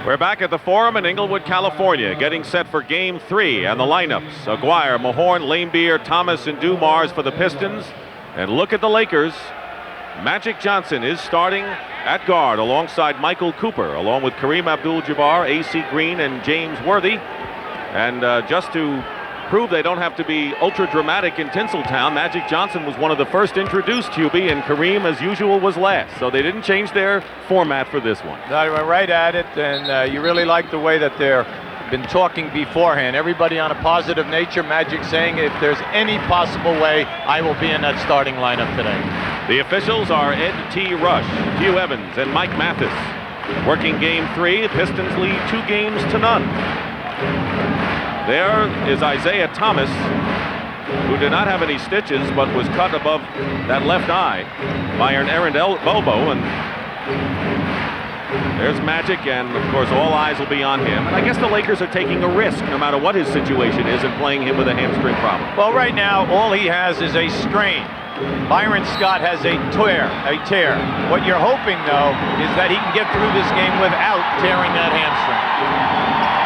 We're back at the Forum in Inglewood, California, getting set for Game 3 and the lineups. Aquirre, Mahorn, Laimbeer, Thomas, and Dumars for the Pistons. And look at the Lakers. Magic Johnson is starting at guard alongside Mychal Cooper, along with Kareem Abdul-Jabbar, A.C. Green, and James Worthy. And just to prove they don't have to be ultra dramatic in Tinseltown, Magic Johnson was one of the first introduced, Hubie, and Kareem, as usual, was last. So they didn't change their format for this one. No, they went right at it, and you really like the way that they're been talking beforehand. Everybody on a positive nature. Magic saying, if there's any possible way, I will be in that starting lineup today. The officials are Ed T. Rush, Hugh Evans, and Mike Mathis. Working Game 3, the Pistons lead 2-0. There is Isiah Thomas, who did not have any stitches, but was cut above that left eye by an errant elbow. And there's Magic, and of course all eyes will be on him. And I guess the Lakers are taking a risk, no matter what his situation is, in playing him with a hamstring problem. Well, right now, all he has is a strain. Byron Scott has a tear. What you're hoping, though, is that he can get through this game without tearing that hamstring.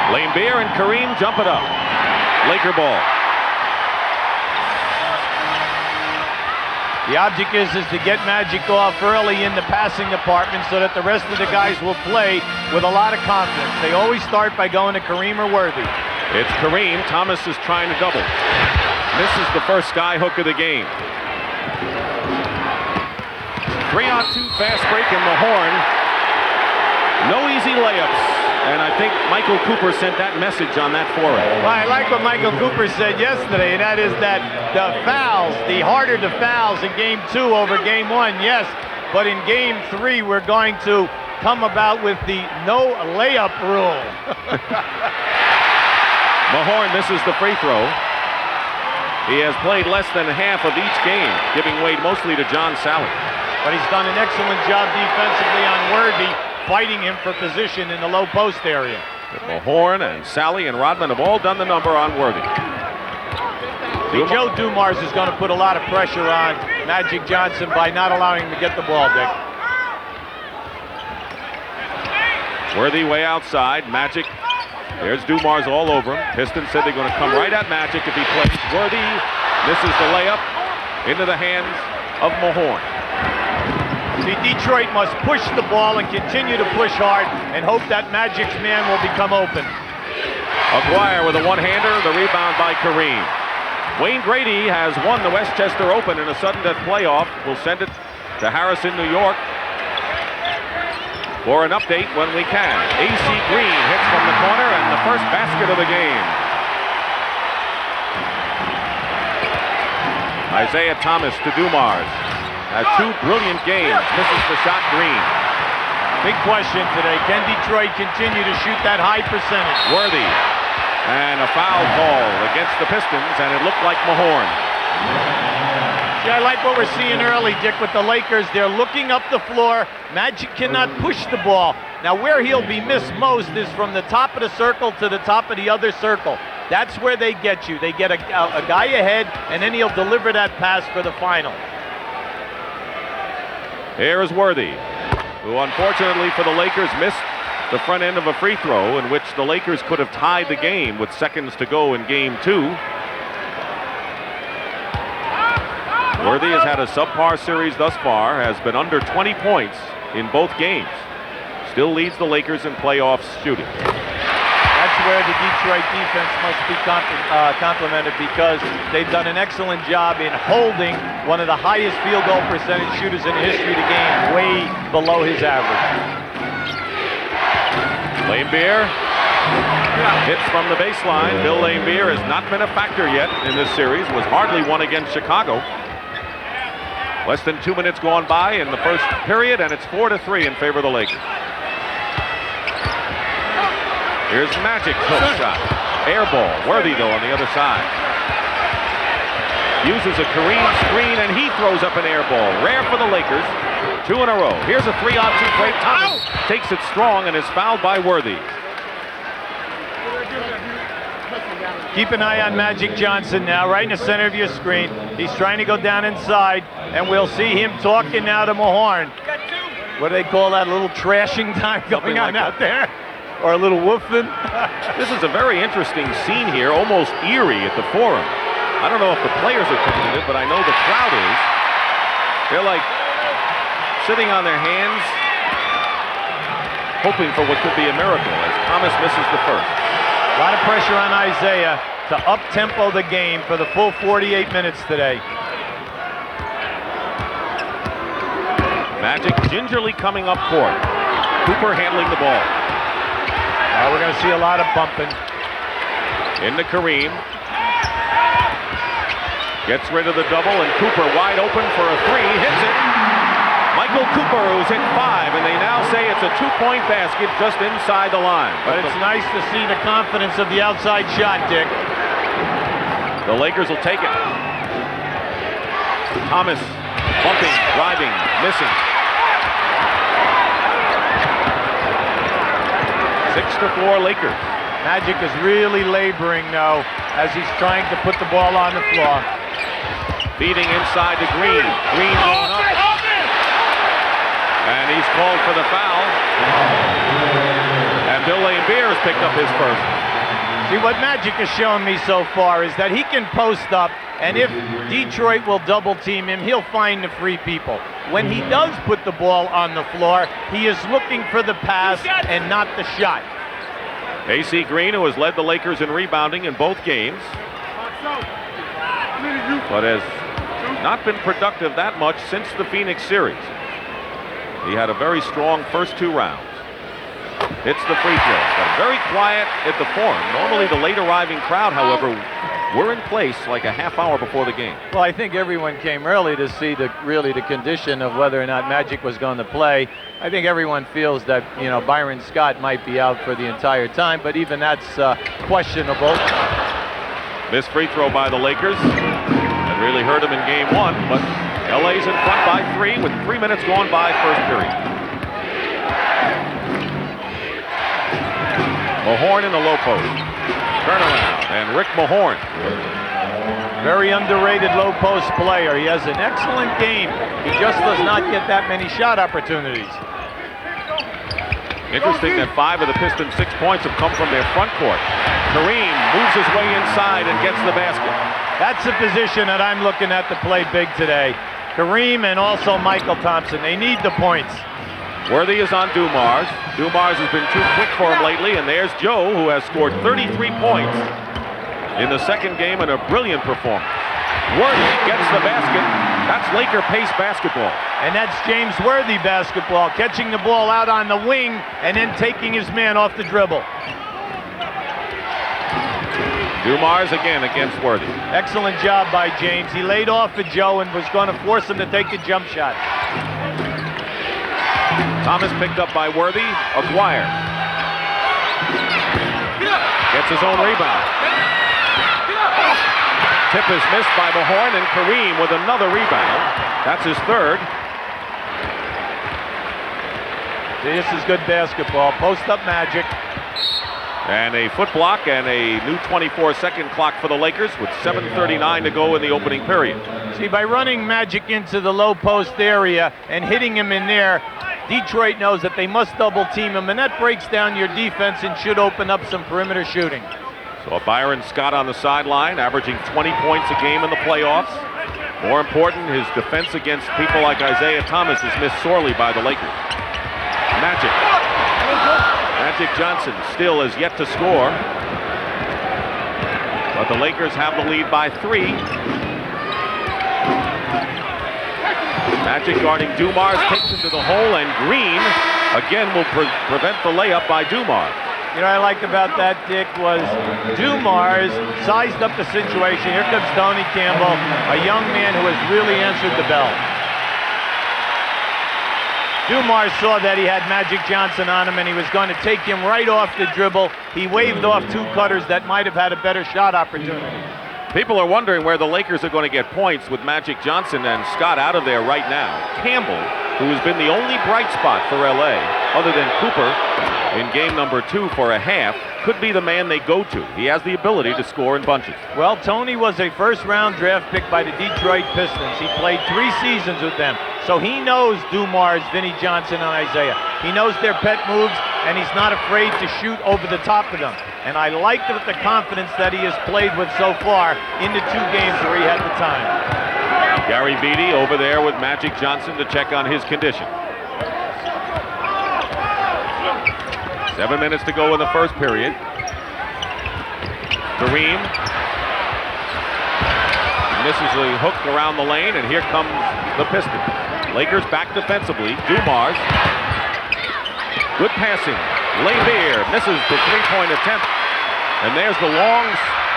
Laimbeer and Kareem jump it up. Laker ball. The object is to get Magic off early in the passing department so that the rest of the guys will play with a lot of confidence. They always start by going to Kareem or Worthy. It's Kareem. Thomas is trying to double. Misses the first sky hook of the game. 3-on-2 fast break in Mahorn. No easy layups. And I think Mychal Cooper sent that message on that foray. Well, I like what Mychal Cooper said yesterday, and that is that the fouls, the harder the fouls in Game 2 over Game 1, yes, but in Game 3 we're going to come about with the no layup rule. Mahorn misses the free throw. He has played less than half of each game, giving weight mostly to John Salley. But he's done an excellent job defensively on Worthy, fighting him for position in the low post area. Mahorn and Salley and Rodman have all done the number on Worthy. Joe Dumars is going to put a lot of pressure on Magic Johnson by not allowing him to get the ball, Dick. Worthy way outside. Magic. There's Dumars all over him. Pistons said they're going to come right at Magic if he plays. Worthy misses the layup into the hands of Mahorn. See, Detroit must push the ball and continue to push hard and hope that Magic's man will become open. Aquirre with a one-hander, the rebound by Kareem. Wayne Grady has won the Westchester Open in a sudden death playoff. We'll send it to Harrison, New York for an update when we can. A.C. Green hits from the corner and the first basket of the game. Isiah Thomas to Dumars. Has 2 brilliant games, misses the shot. Green. Big question today, can Detroit continue to shoot that high percentage? Worthy. And a foul call against the Pistons, and it looked like Mahorn. See, I like what we're seeing early, Dick, with the Lakers. They're looking up the floor. Magic cannot push the ball. Now, where he'll be missed most is from the top of the circle to the top of the other circle. That's where they get you. They get a guy ahead, and then he'll deliver that pass for the final. Here is Worthy, who unfortunately for the Lakers missed the front end of a free throw in which the Lakers could have tied the game with seconds to go in Game 2. Worthy has had a subpar series thus far, has been under 20 points in both games. Still leads the Lakers in playoffs shooting. That's where the Detroit defense must be complimented, because they've done an excellent job in holding one of the highest field goal percentage shooters in the history of the game way below his average. Laimbeer hits from the baseline. Bill Laimbeer has not been a factor yet in this series, was hardly one against Chicago. Less than 2 minutes gone by in the first period, and it's 4-3 in favor of the Lakers. Here's Magic's hook shot. Air ball. Worthy, though, on the other side. Uses a Kareem screen, and he throws up an air ball. Rare for the Lakers. 2 in a row. Here's a 3-on-2 break. Thomas takes it strong and is fouled by Worthy. Keep an eye on Magic Johnson now, right in the center of your screen. He's trying to go down inside, and we'll see him talking now to Mahorn. What do they call that? A little trashing time going on out there? Or a little woofing? This is a very interesting scene here, almost eerie at the Forum. I don't know if the players are thinking it, but I know the crowd is. They're like sitting on their hands, hoping for what could be a miracle as Thomas misses the first. A lot of pressure on Isiah to up-tempo the game for the full 48 minutes today. Magic gingerly coming up court. Cooper handling the ball. We're going to see a lot of bumping. Into Kareem. Gets rid of the double, and Cooper wide open for a three. Hits it. Mychal Cooper, who's hit 5, and they now say it's a 2-point basket just inside the line. But it's nice to see the confidence of the outside shot, Dick. The Lakers will take it. Thomas bumping, driving, missing. 6-4 Lakers. Magic is really laboring now as he's trying to put the ball on the floor. Feeding inside to Green. Green going up. And he's called for the foul. And Laimbeer has picked up his first. See, what Magic has shown me so far is that he can post up, and if Detroit will double team him, he'll find the free people. When he does put the ball on the floor, he is looking for the pass and not the shot. AC Green, who has led the Lakers in rebounding in both games, but has not been productive that much since the Phoenix series. He had a very strong first 2 rounds. Hits the free throw. But very quiet at the Forum. Normally the late arriving crowd, however, were in place like a half hour before the game. Well, I think everyone came early to see the condition of whether or not Magic was going to play. I think everyone feels that, you know, Byron Scott might be out for the entire time, but even that's questionable. Missed free throw by the Lakers. That really hurt him in game 1, but LA's in front by 3 with 3 minutes gone by first period. Mahorn in the low post. Turnaround, and Rick Mahorn. Very underrated low post player. He has an excellent game. He just does not get that many shot opportunities. Interesting that 5 of the Pistons' 6 points have come from their front court. Kareem moves his way inside and gets the basket. That's the position that I'm looking at to play big today. Kareem and also Mychal Thompson. They need the points. Worthy is on Dumars. Dumars has been too quick for him lately, and there's Joe, who has scored 33 points in the second game in a brilliant performance. Worthy gets the basket. That's Laker pace basketball. And that's James Worthy basketball, catching the ball out on the wing and then taking his man off the dribble. Dumars again against Worthy. Excellent job by James. He laid off at Joe and was going to force him to take a jump shot. Thomas picked up by Worthy. Aquirre gets his own rebound. Tip is missed by Mahorn, and Kareem with another rebound. That's his third. This is good basketball. Post up Magic. And a foot block and a new 24-second clock for the Lakers with 7:39 to go in the opening period. See, by running Magic into the low post area and hitting him in there, Detroit knows that they must double team him, and that breaks down your defense and should open up some perimeter shooting. So Byron Scott on the sideline, averaging 20 points a game in the playoffs. More important, his defense against people like Isiah Thomas is missed sorely by the Lakers. Magic Johnson still is yet to score, but the Lakers have the lead by 3. Magic guarding Dumars, takes him to the hole, and Green again will prevent the layup by Dumars. You know what I liked about that, Dick, was Dumars sized up the situation. Here comes Tony Campbell, a young man who has really answered the bell. Dumars saw that he had Magic Johnson on him and he was going to take him right off the dribble. He waved off 2 cutters that might have had a better shot opportunity. People are wondering where the Lakers are going to get points with Magic Johnson and Scott out of there right now. Campbell who has been the only bright spot for LA, other than Cooper in game number 2 for a half, could be the man they go to. He has the ability to score in bunches. Well, Tony was a first-round draft pick by the Detroit Pistons. He played 3 seasons with them. So he knows Dumars, Vinnie Johnson, and Isiah. He knows their pet moves, and he's not afraid to shoot over the top of them. And I like the confidence that he has played with so far in the 2 games where he had the time. Gary Vinnie over there with Magic Johnson to check on his condition. 7 minutes to go in the first period. Kareem misses the hook around the lane, and here comes the Pistons. Lakers back defensively. Dumars. Good passing. Laimbeer misses the 3-point attempt. And there's the long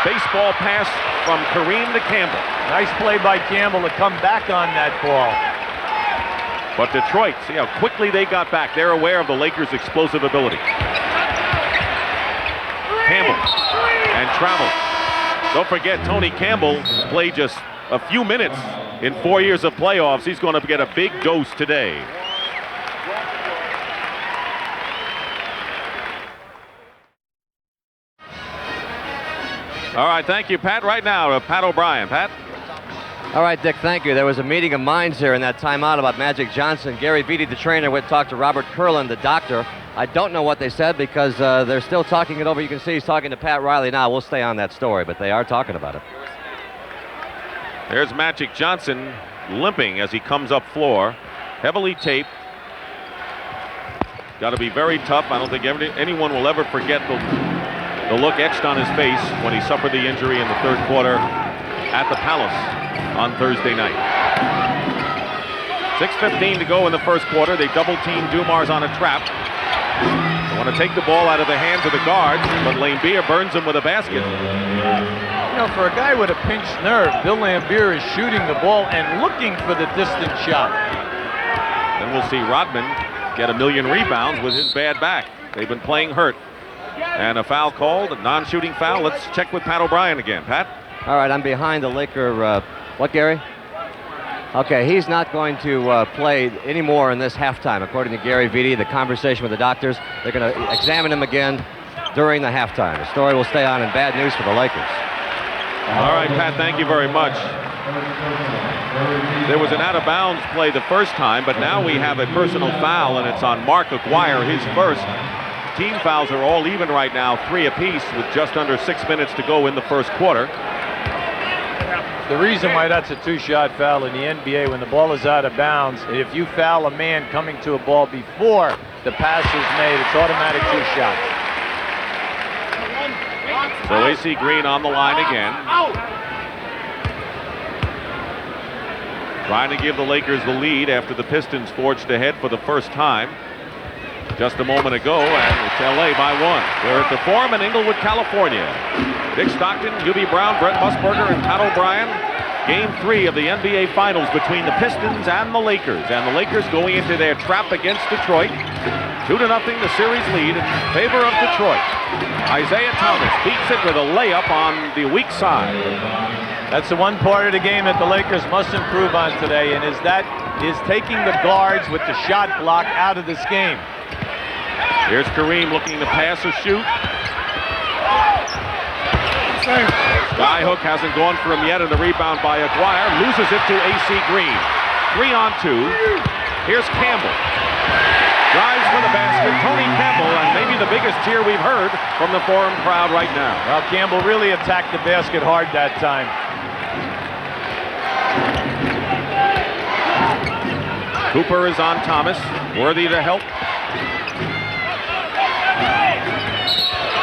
baseball pass from Kareem to Campbell. Nice play by Campbell to come back on that ball. But Detroit, see how quickly they got back. They're aware of the Lakers' explosive ability. Campbell and travels. Don't forget, Tony Campbell played just a few minutes in 4 years of playoffs. He's going to get a big dose today. All right, thank you, Pat. Right now, Pat O'Brien. Pat? All right, Dick, thank you. There was a meeting of minds here in that timeout about Magic Johnson. Gary Vinnie, the trainer, went to talk to Robert Kurland, the doctor. I don't know what they said because they're still talking it over. You can see he's talking to Pat Riley now. We'll stay on that story, but they are talking about it. There's Magic Johnson limping as he comes up floor. Heavily taped. Got to be very tough. I don't think anyone will ever forget the look etched on his face when he suffered the injury in the 3rd quarter at the Palace on Thursday night. 6:15 to go in the 1st quarter. They double-team Dumars on a trap. They want to take the ball out of the hands of the guards, but Laimbeer burns him with a basket. You know, for a guy with a pinched nerve, Bill Laimbeer is shooting the ball and looking for the distant shot. Then we'll see Rodman get a million rebounds with his bad back. They've been playing hurt. And a foul called, a non-shooting foul. Let's check with Pat O'Brien again. Pat? All right, I'm behind the Laker. What, Gary? Okay, he's not going to play anymore in this halftime, according to Gary Vinnie. The conversation with the doctors, they're going to examine him again during the halftime. The story will stay on in bad news for the Lakers. All right, Pat, thank you very much. There was an out-of-bounds play the first time, but now we have a personal foul, and it's on Mark Aquirre, his first. Team fouls are all even right now, 3 apiece, with just under 6 minutes to go in the 1st quarter. The reason why that's a 2-shot foul in the NBA when the ball is out of bounds, if you foul a man coming to a ball before the pass is made, it's automatic 2 shots. So AC Green on the line again. Trying to give the Lakers the lead after the Pistons forged ahead for the first time just a moment ago, and it's LA by 1. We're at the Forum in Inglewood, California. Dick Stockton, Hubie Brown, Brett Musburger, and Pat O'Brien. Game 3 of the NBA Finals between the Pistons and the Lakers. And the Lakers going into their trap against Detroit. 2-0, the series lead in favor of Detroit. Isiah Thomas beats it with a layup on the weak side. That's the one part of the game that the Lakers must improve on today, and is taking the guards with the shot block out of this game. Here's Kareem looking to pass or shoot. Sky hook hasn't gone for him yet, and the rebound by Aquirre loses it to AC Green. 3-on-2. Here's Campbell. Drives for the basket. Tony Campbell, and maybe the biggest cheer we've heard from the Forum crowd right now. Well, Campbell really attacked the basket hard that time. Cooper is on Thomas. Worthy to help.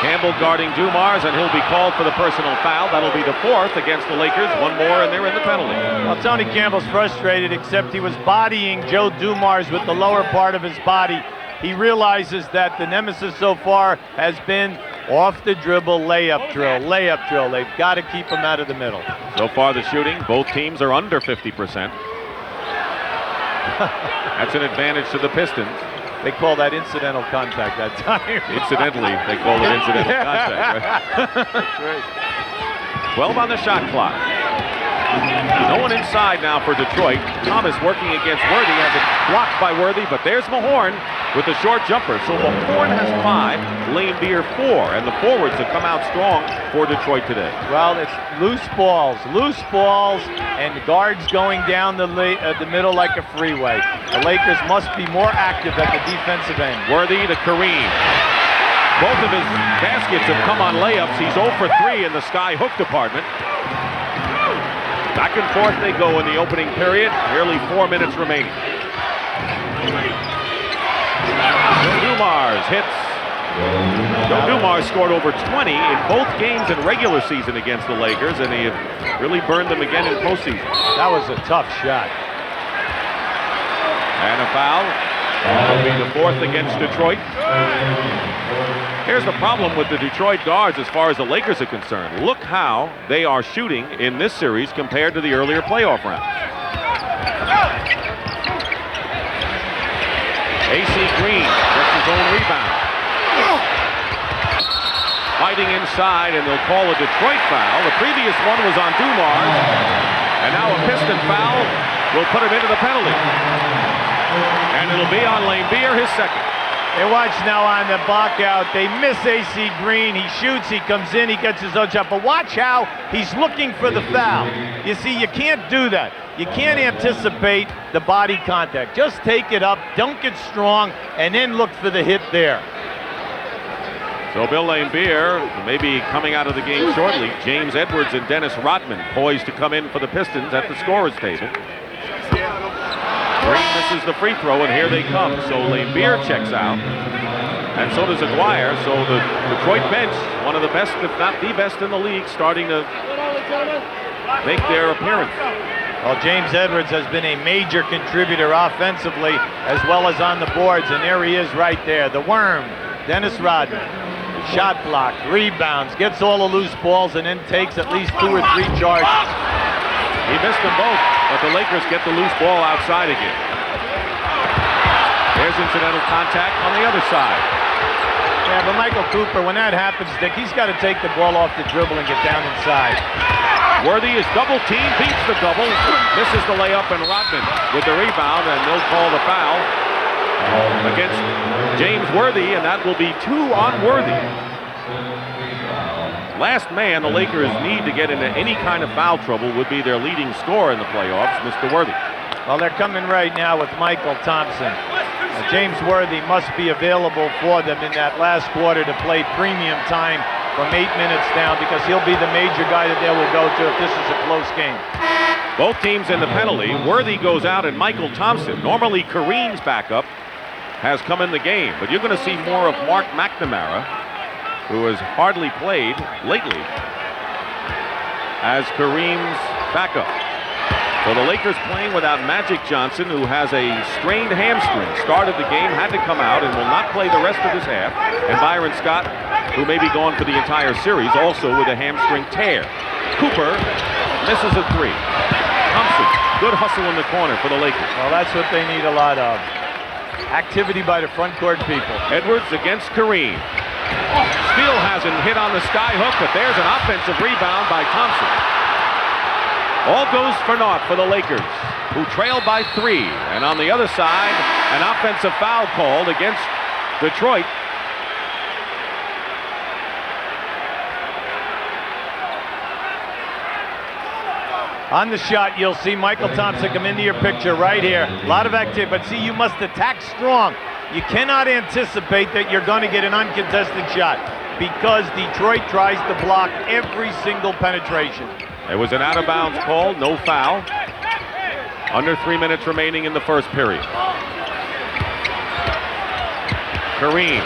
Campbell guarding Dumars, and he'll be called for the personal foul. That'll be the 4th against the Lakers. One more, and they're in the penalty. Well, Tony Campbell's frustrated, except he was bodying Joe Dumars with the lower part of his body. He realizes that the nemesis so far has been off the dribble, layup drill, layup drill. They've got to keep him out of the middle. So far, the shooting, both teams are under 50%. That's an advantage to the Pistons. They call that incidental contact that time. Incidentally, they call it incidental contact. Right? That's right. 12 on the shot clock. No one inside now for Detroit. Thomas working against Worthy, has it blocked by Worthy, but there's Mahorn with the short jumper. So Mahorn has 5, Laimbeer 4, and the forwards have come out strong for Detroit today. Well, it's loose balls, and guards going down the middle like a freeway. The Lakers must be more active at the defensive end. Worthy to Kareem. Both of his baskets have come on layups. He's 0 for 3 in the sky hook department. Back and forth they go in the opening period. Nearly 4 minutes remaining. Dumars hits. Dumars scored over 20 in both games in regular season against the Lakers, and he really burned them again in postseason. That was a tough shot. And a foul. That'll be the 4th against Detroit. Here's the problem with the Detroit guards as far as the Lakers are concerned. Look how they are shooting in this series compared to the earlier playoff round. AC Green gets his own rebound. Fighting inside, and they'll call a Detroit foul. The previous one was on Dumars, and now a Piston foul will put him into the penalty. And it'll be on Laimbeer, his second. And watch now on the block out. They miss AC Green. He shoots, he comes in, he gets his own shot. But watch how he's looking for the foul. You see, you can't do that. You can't anticipate the body contact. Just take it up, dunk it strong, and then look for the hit there. So Bill Laimbeer may be coming out of the game shortly. James Edwards and Dennis Rodman poised to come in for the Pistons at the scorer's table. Green misses the free throw, and here they come. So Laimbeer checks out, and so does Aquirre. So the Detroit bench, one of the best, if not the best in the league, starting to make their appearance. Well, James Edwards has been a major contributor offensively as well as on the boards, and there he is right there. The worm, Dennis Rodman. Shot block, rebounds, gets all the loose balls, and then takes at least 2 or 3 charges. He missed them both, but the Lakers get the loose ball outside again. There's incidental contact on the other side. Yeah, but Michael Cooper, when that happens, Dick, he's got to take the ball off the dribble and get down inside. Worthy is double teamed, beats the double, misses the layup, and Rodman with the rebound, and they'll call the foul against James Worthy, and that will be 2 on Worthy. Last man the Lakers need to get into any kind of foul trouble would be their leading scorer in the playoffs, Mr. Worthy. Well, they're coming right now with Mychal Thompson. James Worthy must be available for them in that last quarter to play premium time from 8 minutes down, because he'll be the major guy that they will go to if this is a close game. Both teams in the penalty. Worthy goes out, and Mychal Thompson, normally Kareem's backup, has come in the game. But you're going to see more of McNamara, who has hardly played lately, as Kareem's backup. So the Lakers playing without Magic Johnson, who has a strained hamstring. Started the game, had to come out, and will not play the rest of this half. And Byron Scott, who may be gone for the entire series, also with a hamstring tear. Cooper misses a 3. Thompson, good hustle in the corner for the Lakers. Well, that's what they need a lot of. Activity by the front court people. Edwards against Kareem. Still hasn't hit on the sky hook, but there's an offensive rebound by Thompson. All goes for naught for the Lakers, who trail by 3. And on the other side, an offensive foul called against Detroit. On the shot, you'll see Mychal Thompson come into your picture right here. A lot of activity, but see, you must attack strong. You cannot anticipate that you're going to get an uncontested shot, because Detroit tries to block every single penetration. There was an out-of-bounds call, no foul. Under 3 minutes remaining in the first period. Kareem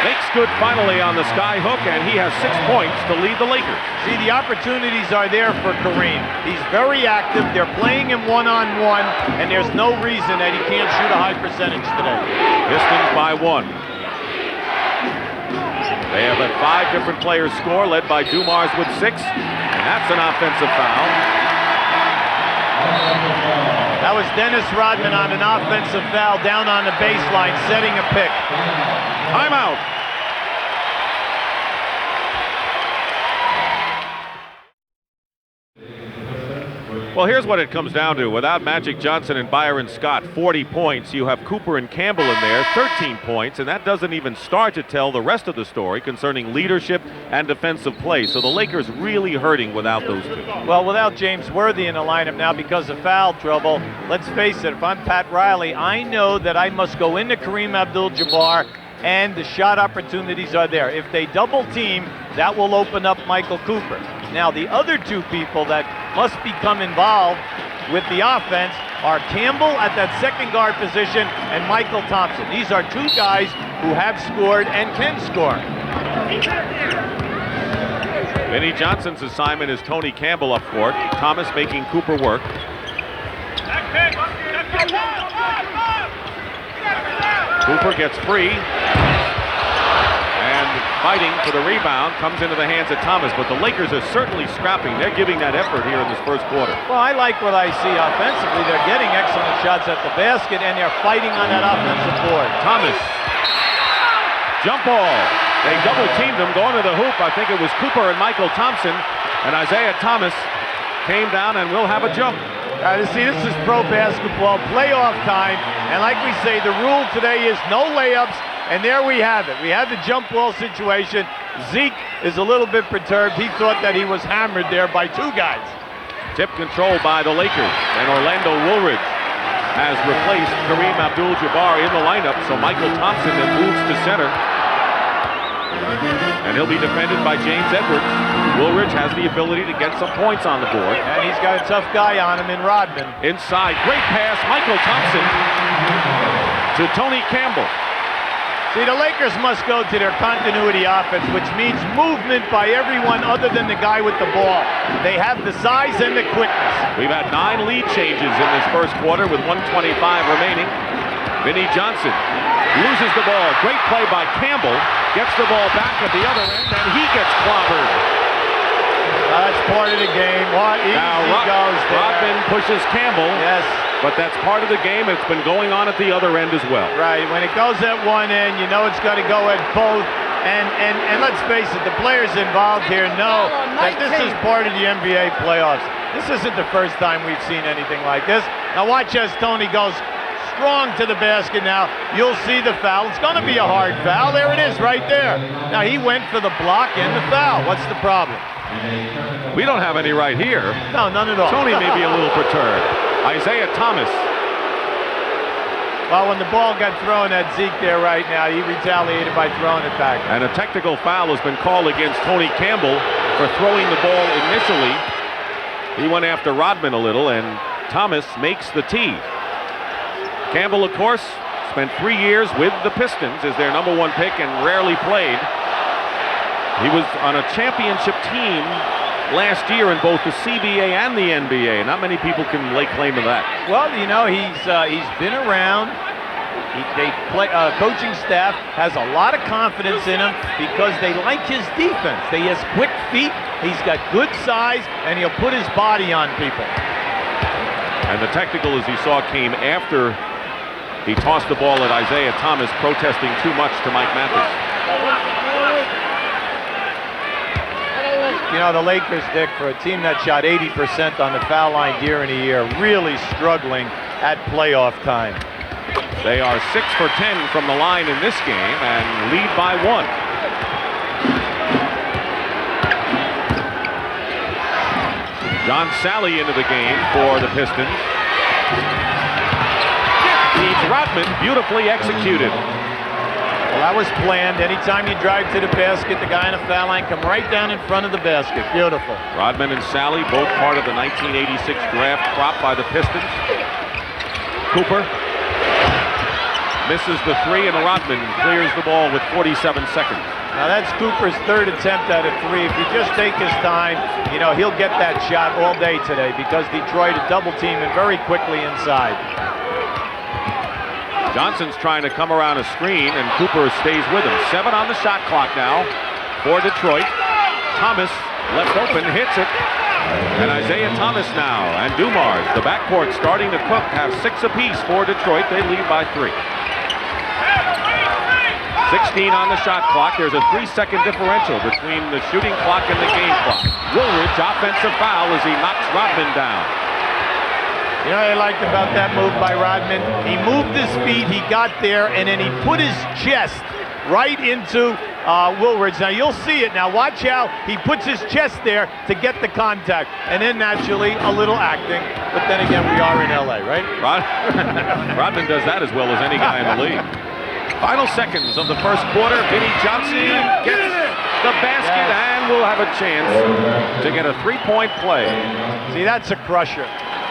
makes good finally on the sky hook, and he has 6 points to lead the Lakers. See, the opportunities are there for Kareem. He's very active. They're playing him one-on-one, and there's no reason that he can't shoot a high percentage today. Pistons by 1. They have had 5 different players score, led by Dumars with 6, and that's an offensive foul. That was Dennis Rodman on an offensive foul down on the baseline, setting a pick. Timeout. Well, here's what it comes down to. Without Magic Johnson and Byron Scott, 40 points. You have Cooper and Campbell in there, 13 points, and that doesn't even start to tell the rest of the story concerning leadership and defensive play. So the Lakers really hurting without those two. Well, without James Worthy in the lineup now because of foul trouble, let's face it, if I'm Pat Riley, I know that I must go into Kareem Abdul-Jabbar, and the shot opportunities are there. If they double team, that will open up Mychal Cooper. Now, the other two people that must become involved with the offense are Campbell at that second guard position and Mychal Thompson. These are two guys who have scored and can score. Vinnie Johnson's assignment is Tony Campbell up court. Thomas making Cooper work. Cooper gets free. And fighting for the rebound comes into the hands of Thomas, but the Lakers are certainly scrapping. They're giving that effort here in this first quarter. Well, I like what I see offensively. They're getting excellent shots at the basket, and they're fighting on that offensive board. Thomas. Jump ball. They double-teamed him going to the hoop. I think it was Cooper and Mychal Thompson, and Isiah Thomas came down and will have a jump. See, this is pro basketball, playoff time, and like we say, the rule today is no layups. And there we have it. We have the jump ball situation. Zeke is a little bit perturbed. He thought that he was hammered there by two guys. Tip control by the Lakers. And Orlondo Woolridge has replaced Kareem Abdul-Jabbar in the lineup. So Mychal Thompson then moves to center. And he'll be defended by James Edwards. Woolridge has the ability to get some points on the board. And he's got a tough guy on him in Rodman. Inside, great pass, Mychal Thompson to Tony Campbell. See, the Lakers must go to their continuity offense, which means movement by everyone other than the guy with the ball. They have the size and the quickness. We've had 9 lead changes in this first quarter with 1:25 remaining. Vinnie Johnson loses the ball. Great play by Campbell. Gets the ball back at the other end, and he gets clobbered. That's part of the game. What easy goes there. Rodman pushes Campbell. Yes. But that's part of the game. It's been going on at the other end as well. Right. When it goes at one end, you know it's going to go at both. And let's face it, the players involved here know that this is part of the NBA playoffs. This isn't the first time we've seen anything like this. Now watch as Tony goes strong to the basket now. You'll see the foul. It's going to be a hard foul. There it is right there. Now he went for the block and the foul. What's the problem? We don't have any right here. No, none at all. Tony may be a little perturbed. Isiah Thomas. Well, when the ball got thrown at Zeke there right now, he retaliated by throwing it back. And a technical foul has been called against Tony Campbell for throwing the ball initially. He went after Rodman a little, and Thomas makes the tee. Campbell, of course, spent 3 years with the Pistons as their #1 pick and rarely played. He was on a championship team last year in both the CBA and the NBA. Not many people can lay claim to that. Well, you know, he's been around. Coaching staff has a lot of confidence in him because they like his defense. He has quick feet, he's got good size, and he'll put his body on people. And the technical, as he saw, came after he tossed the ball at Isiah Thomas, protesting too much to Mike Mathis. You know, the Lakers, Dick, for a team that shot 80% on the foul line during the year, really struggling at playoff time. They are 6 for 10 from the line in this game and lead by 1. John Salley into the game for the Pistons. Beats Rodman, beautifully executed. Well, that was planned. Anytime you drive to the basket, the guy on the foul line come right down in front of the basket. Beautiful. Rodman and Salley, both part of the 1986 draft crop by the Pistons. Cooper misses the 3, and Rodman clears the ball with 47 seconds. Now that's Cooper's 3rd attempt at a 3. If you just take his time, you know, he'll get that shot all day today because Detroit is double teaming very quickly inside. Johnson's trying to come around a screen, and Cooper stays with him. 7 on the shot clock now for Detroit. Thomas left open, hits it. And Isiah Thomas now, and Dumars, the backcourt starting to cook, have 6 apiece for Detroit. They lead by 3. 16 on the shot clock. There's a 3-second differential between the shooting clock and the game clock. Woolridge, offensive foul as he knocks Rodman down. You know what I liked about that move by Rodman? He moved his feet, he got there, and then he put his chest right into Woolridge. Now you'll see it. Now watch how he puts his chest there to get the contact. And then naturally a little acting. But then again, we are in LA, right? Rodman does that as well as any guy in the league. Final seconds of the first quarter. Vinnie Johnson gets the basket and will have a chance to get a three-point play. See, that's a crusher.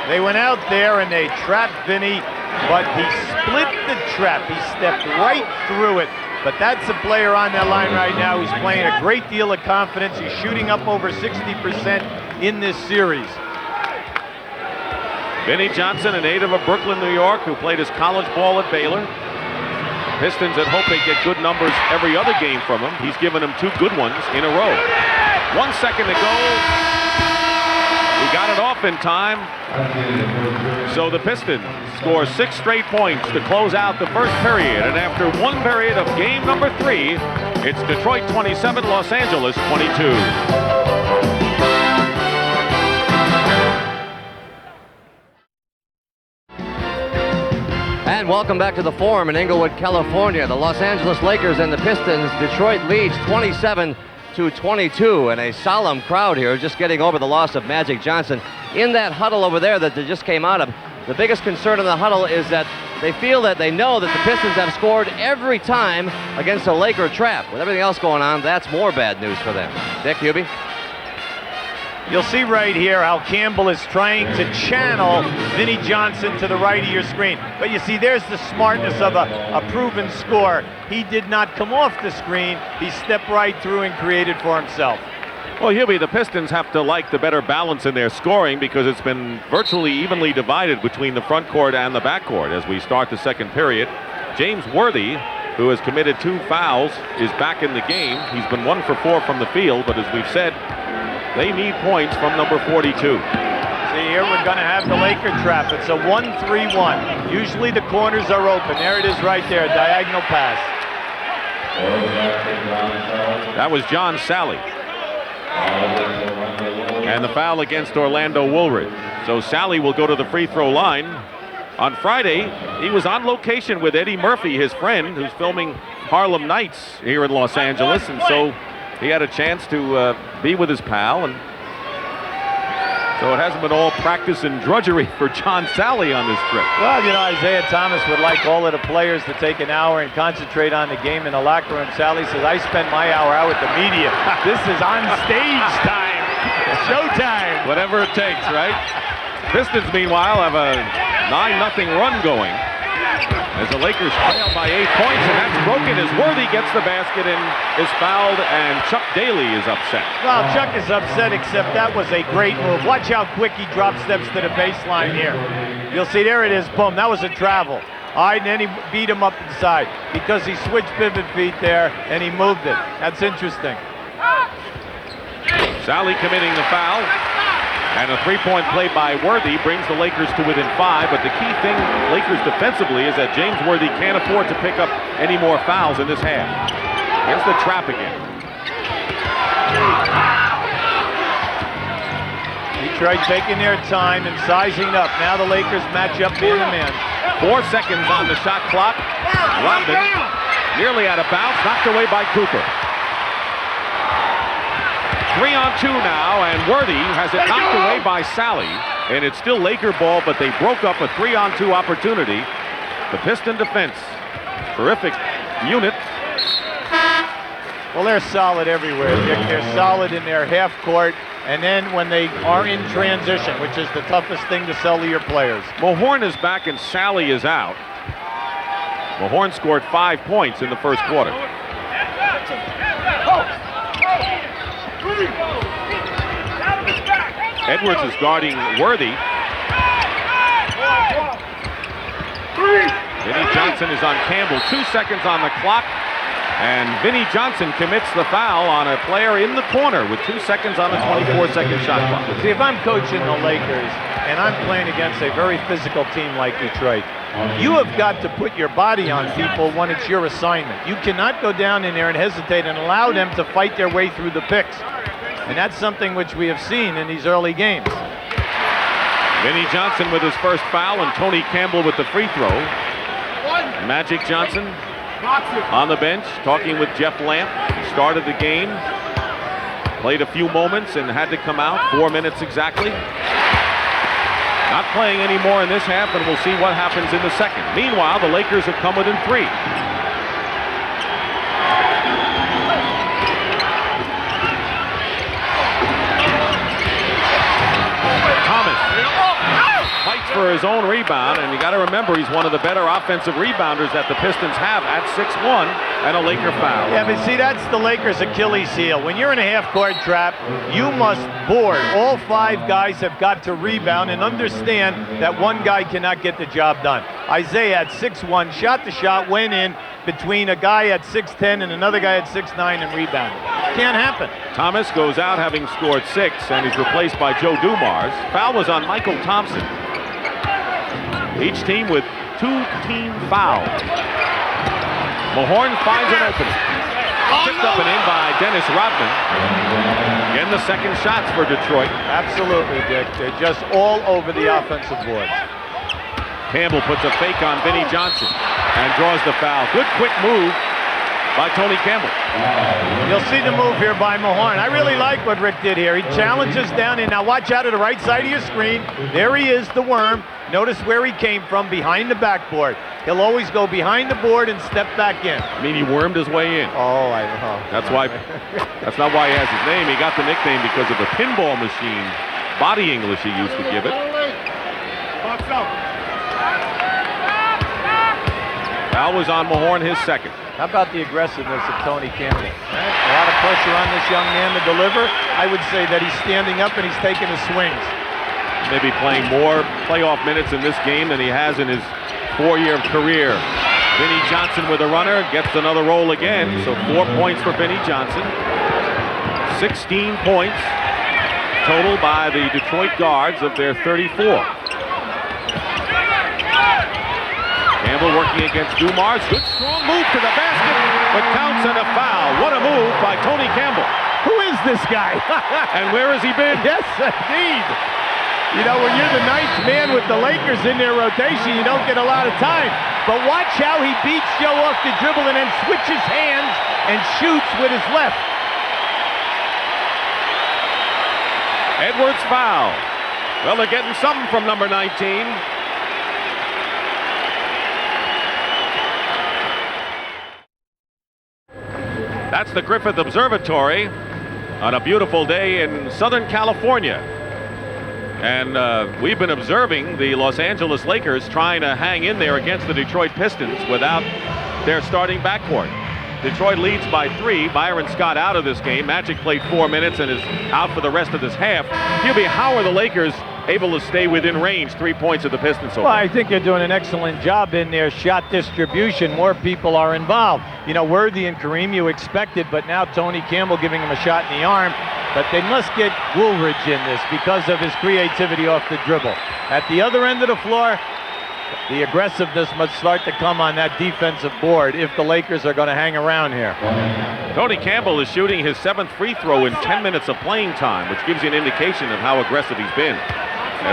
They went out there and they trapped Vinnie, but he split the trap. He stepped right through it. But that's a player on that line right now who's playing a great deal of confidence. He's shooting up over 60% in this series. Vinnie Johnson, a native of Brooklyn, New York, who played his college ball at Baylor. Pistons had hoped they'd get good numbers every other game from him. He's given them 2 good ones in a row. 1 second to go. He got it off in time. So the Pistons score 6 straight points to close out the first period. And after 1 period of game number 3, it's Detroit 27, Los Angeles 22. And welcome back to the Forum in Inglewood, California. The Los Angeles Lakers and the Pistons. Detroit leads 27-22, and a solemn crowd here just getting over the loss of Magic Johnson. In that huddle over there that they just came out of, the biggest concern in the huddle is that they feel that they know that the Pistons have scored every time against a Laker trap. With everything else going on, that's more bad news for them. Dick, Hubie? You'll see right here how Campbell is trying to channel Vinnie Johnson to the right of your screen. But you see, there's the smartness of a proven scorer. He did not come off the screen. He stepped right through and created for himself. Well, Hubie, the Pistons have to like the better balance in their scoring because it's been virtually evenly divided between the front court and the back court as we start the second period. James Worthy, who has committed 2 fouls, is back in the game. He's been 1 for 4 from the field, but as we've said, they need points from number 42. See, here we're going to have the Laker trap. It's a 1-3-1. Usually the corners are open. There it is right there, diagonal pass. That was John Salley. And the foul against Orlando Woolridge. So Salley will go to the free throw line. On Friday, he was on location with Eddie Murphy, his friend, who's filming Harlem Nights here in Los Angeles, and so he had a chance to be with his pal, and so it hasn't been all practice and drudgery for John Salley on this trip. Well, you know, Isiah Thomas would like all of the players to take an hour and concentrate on the game in the locker room. Salley says, I spend my hour out with the media. This is on stage time, showtime. Whatever it takes, right? Pistons, meanwhile, have a 9-0 run going as the Lakers trail by 8 points, and that's broken as Worthy gets the basket and is fouled, and Chuck Daly is upset. Well, Chuck is upset, except that was a great move. Watch how quick he drop steps to the baseline here. You'll see, there it is, boom, that was a travel. All right, and then he beat him up inside because he switched pivot feet there and he moved it. That's interesting. Salley committing the foul. And a 3-point play by Worthy brings the Lakers to within 5, but the key thing Lakers defensively is that James Worthy can't afford to pick up any more fouls in this half. Here's the trap again. Detroit taking their time and sizing up. Now the Lakers match up man-to-man. 4 seconds on the shot clock. Rodman nearly out of bounds, knocked away by Cooper. 3-on-2 now, and Worthy has it knocked away by Salley, and it's still Laker ball, but they broke up a 3-on-2 opportunity. The Piston defense, terrific unit. Well, they're solid everywhere, Dick. They're solid in their half court, and then when they are in transition, which is the toughest thing to sell to your players. Mahorn is back and Salley is out. Mahorn scored 5 points in the first quarter. Edwards is guarding Worthy. Vinnie Johnson is on Campbell. 2 seconds on the clock. And Vinnie Johnson commits the foul on a player in the corner with 2 seconds on the 24-second shot clock. See, if I'm coaching the Lakers and I'm playing against a very physical team like Detroit, you have got to put your body on people when it's your assignment. You cannot go down in there and hesitate and allow them to fight their way through the picks. And that's something which we have seen in these early games. Vinnie Johnson with his first foul and Tony Campbell with the free throw. Magic Johnson on the bench talking with Jeff Lamp. He started the game, played a few moments and had to come out. 4 minutes exactly. Not playing anymore in this half, and we'll see what happens in the second. Meanwhile, the Lakers have come within 3. Fights for his own rebound, and you got to remember he's one of the better offensive rebounders that the Pistons have at 6'1", and a Laker foul. Yeah, but see, that's the Lakers' Achilles heel. When you're in a half-court trap, you must board. All 5 guys have got to rebound and understand that one guy cannot get the job done. Isiah at 6'1", shot the shot, went in between a guy at 6'10" and another guy at 6'9" and rebounded. Can't happen. Thomas goes out having scored 6, and he's replaced by Joe Dumars. Foul was on Mychal Thompson. Each team with 2 team fouls. Mahorn finds an opening. Picked up and in by Dennis Rodman. Again, the second shots for Detroit. Absolutely, Dick. They're just all over the offensive board. Campbell puts a fake on Vinnie Johnson and draws the foul. Good quick move by Tony Campbell. You'll see the move here by Mahorn. I really like what Rick did here. He challenges down in. Now watch out to the right side of your screen. There he is, the worm. Notice where he came from, behind the backboard. He'll always go behind the board and step back in. I mean, he wormed his way in. Oh, I know. That's why. That's not why he has his name. He got the nickname because of the pinball machine, body English he used to give it. Foul was on Mahorn, his second. How about the aggressiveness of Tony Campbell? A lot of pressure on this young man to deliver. I would say that he's standing up and he's taking his swings. Maybe playing more playoff minutes in this game than he has in his 4-year career. Vinnie Johnson with a runner, gets another roll again. So 4 points for Vinnie Johnson. 16 points total by the Detroit guards of their 34. Campbell working against Dumars. Good strong move to the basket, but counts and a foul. What a move by Tony Campbell. Who is this guy? And where has he been? Yes, indeed. You know, when you're the 9th man with the Lakers in their rotation, you don't get a lot of time. But watch how he beats Joe off the dribble and then switches hands and shoots with his left. Edwards foul. Well, they're getting something from number 19. That's the Griffith Observatory on a beautiful day in Southern California. And we've been observing the Los Angeles Lakers trying to hang in there against the Detroit Pistons without their starting backcourt. Detroit leads by 3. Byron Scott out of this game. Magic played 4 minutes and is out for the rest of this half. QB, how are the Lakers able to stay within range? 3 points of the Pistons so far. Well, I think they're doing an excellent job in their shot distribution. More people are involved. You know, Worthy and Kareem you expected, but now Tony Campbell giving him a shot in the arm. But they must get Woolridge in this because of his creativity off the dribble. At the other end of the floor, the aggressiveness must start to come on that defensive board if the Lakers are going to hang around here. Tony Campbell is shooting his 7th free throw in 10 minutes of playing time, which gives you an indication of how aggressive he's been.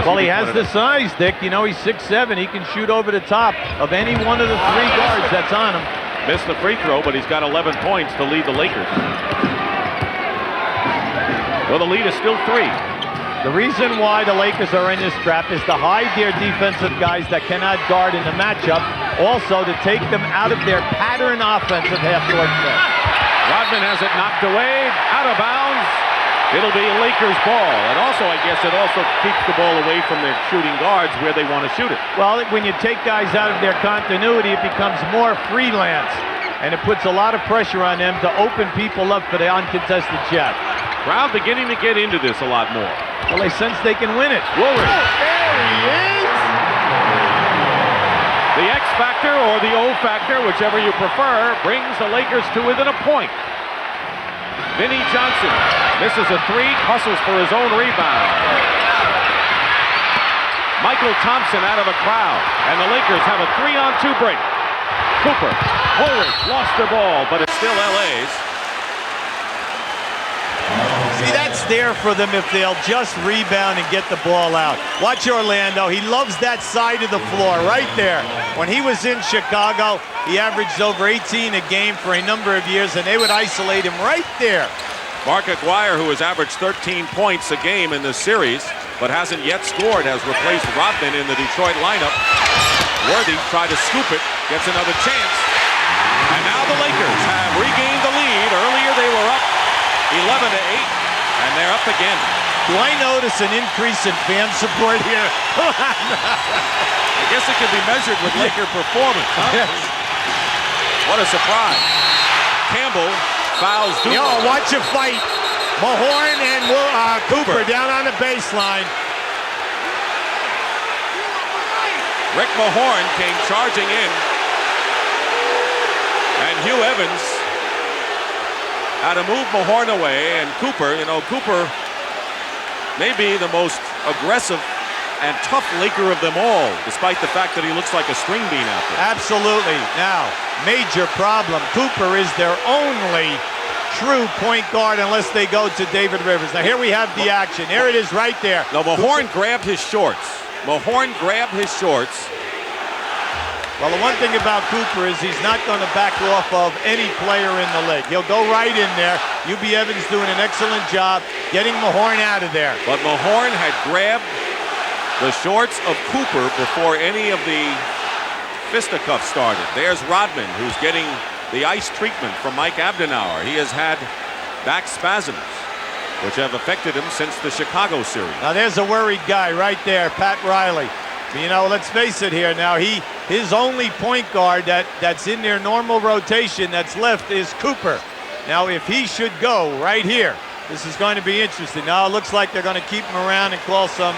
Well, he has the size, Dick. You know, he's 6'7". He can shoot over the top of any one of the 3 guards that's on him. Missed the free throw, but he's got 11 points to lead the Lakers. Well, the lead is still 3. The reason why the Lakers are in this trap is to hide their defensive guys that cannot guard in the matchup. Also, to take them out of their pattern offensive half-court set. Rodman has it knocked away, out of bounds. It'll be Lakers ball. And also, I guess, it also keeps the ball away from their shooting guards where they want to shoot it. Well, when you take guys out of their continuity, it becomes more freelance. And it puts a lot of pressure on them to open people up for the uncontested shot. Crowd beginning to get into this a lot more. Well, they sense they can win it. Woolridge. Oh, there he is! The X factor or the O factor, whichever you prefer, brings the Lakers to within a point. Vinnie Johnson misses a 3, hustles for his own rebound. Mychal Thompson out of the crowd, and the Lakers have a 3-on-2 break. Cooper, Woolridge lost the ball, but it's still LA's. See, that's there for them if they'll just rebound and get the ball out. Watch Orlando. He loves that side of the floor right there. When he was in Chicago, he averaged over 18 a game for a number of years, and they would isolate him right there. Mark Aquirre, who has averaged 13 points a game in this series, but hasn't yet scored, has replaced Rodman in the Detroit lineup. Worthy tried to scoop it, gets another chance. And now the Lakers have regained the lead. Earlier they were up 11-8, and they're up again. Do I notice an increase in fan support here? I guess it can be measured with Laker performance, huh? Yes. What a surprise. Campbell fouls Dumars. Yo, watch a fight. Mahorn and Cooper down on the baseline. Rick Mahorn came charging in. And Hugh Evans had to move Mahorn away. And Cooper, Cooper may be the most aggressive and tough Laker of them all, despite the fact that he looks like a string bean out there. Absolutely. Now, major problem. Cooper is their only true point guard unless they go to David Rivers. Now, here we have the action. There it is right there. No, Mahorn grabbed his shorts. Mahorn grabbed his shorts. Well, the one thing about Cooper is he's not going to back off of any player in the league. He'll go right in there. UB Evans doing an excellent job getting Mahorn out of there. But Mahorn had grabbed the shorts of Cooper before any of the fisticuffs started. There's Rodman, who's getting the ice treatment from Mike Abdenauer. He has had back spasms, which have affected him since the Chicago series. Now there's a worried guy right there, Pat Riley. Let's face it here now, his only point guard that's in their normal rotation that's left is Cooper. Now if he should go right here, this is going to be interesting. Now it looks like they're going to keep him around and call some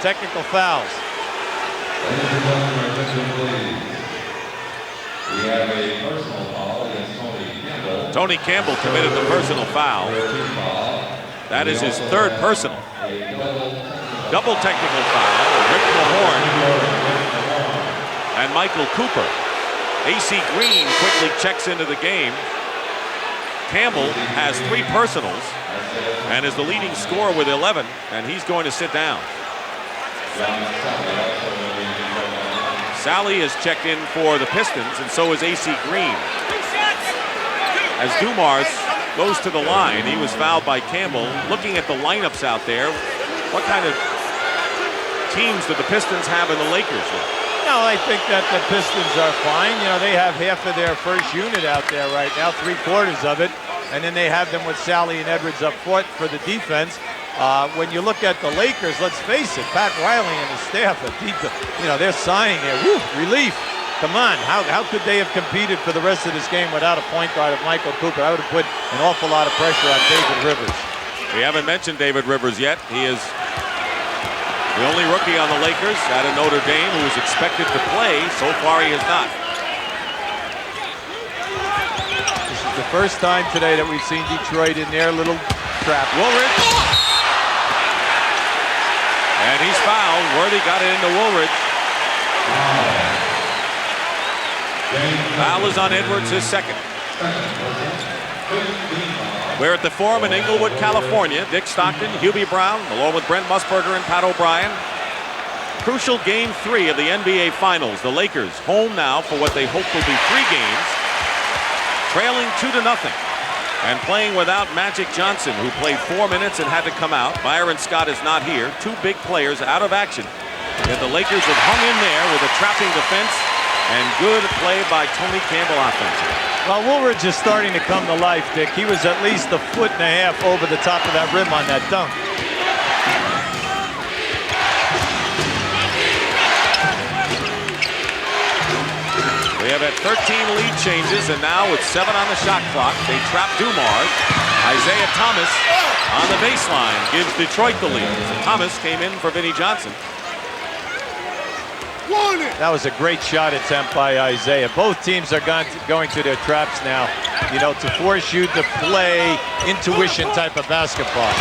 technical fouls. We have a personal foul against Tony Campbell. Tony Campbell committed the personal foul. That is his third personal. Double technical foul. Rick Mahorn and Mychal Cooper. AC Green quickly checks into the game. Campbell has 3 personals and is the leading scorer with 11, and he's going to sit down. Salley is checked in for the Pistons, and so is AC Green. As Dumars goes to the line, he was fouled by Campbell. Looking at the lineups out there, what kind of teams do the Pistons have in the Lakers with? No, I think that the Pistons are fine. They have half of their first unit out there right now, 3/4 of it, and then they have them with Salley and Edwards up front for the defense. When you look at the Lakers, let's face it, Pat Riley and his staff are deep. They're sighing there. Woo, relief. Come on, how could they have competed for the rest of this game without a point guard of Mychal Cooper? I would have put an awful lot of pressure on David Rivers. We haven't mentioned David Rivers yet. He is the only rookie on the Lakers out of Notre Dame who is expected to play. So far, he has not. This is the first time today that we've seen Detroit in their little trap. Woolridge. And he's fouled. Worthy got it into Woolridge. Foul is on Edwards, his second. We're at the Forum in Inglewood, California. Dick Stockton, Hubie Brown, along with Brent Musburger and Pat O'Brien. Crucial game 3 of the NBA Finals. The Lakers home now for what they hope will be 3 games. Trailing 2-0. And playing without Magic Johnson, who played 4 minutes and had to come out. Byron Scott is not here. 2 big players out of action. Yet the Lakers have hung in there with a trapping defense and good play by Tony Campbell offensively. Well, Woolridge is starting to come to life, Dick. He was at least 1.5 feet over the top of that rim on that dunk. We have had 13 lead changes, and now with 7 on the shot clock, they trap Dumars. Isiah Thomas on the baseline gives Detroit the lead. So Thomas came in for Vinnie Johnson. That was a great shot attempt by Isiah. Both teams are going to their traps now, to force you to play intuition type of basketball.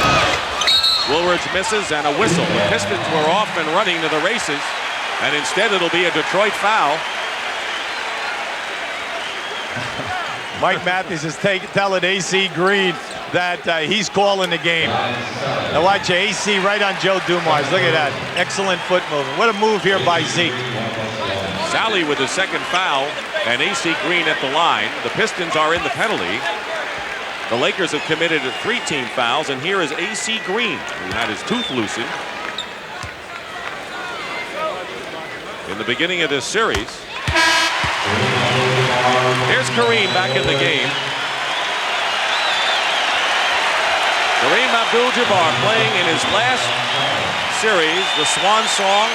Woolridge misses and a whistle. The Pistons were off and running to the races, and instead it'll be a Detroit foul. Mike Matthews is telling AC Green that he's calling the game. Now watch AC right on Joe Dumars. Look at that. Excellent foot movement. What a move here by Zeke. Salley with the second foul, and AC Green at the line. The Pistons are in the penalty. The Lakers have committed 3 team fouls, and here is AC Green, who had his tooth loosened in the beginning of this series. Here's Kareem back in the game. Kareem Abdul-Jabbar playing in his last series, the swan song.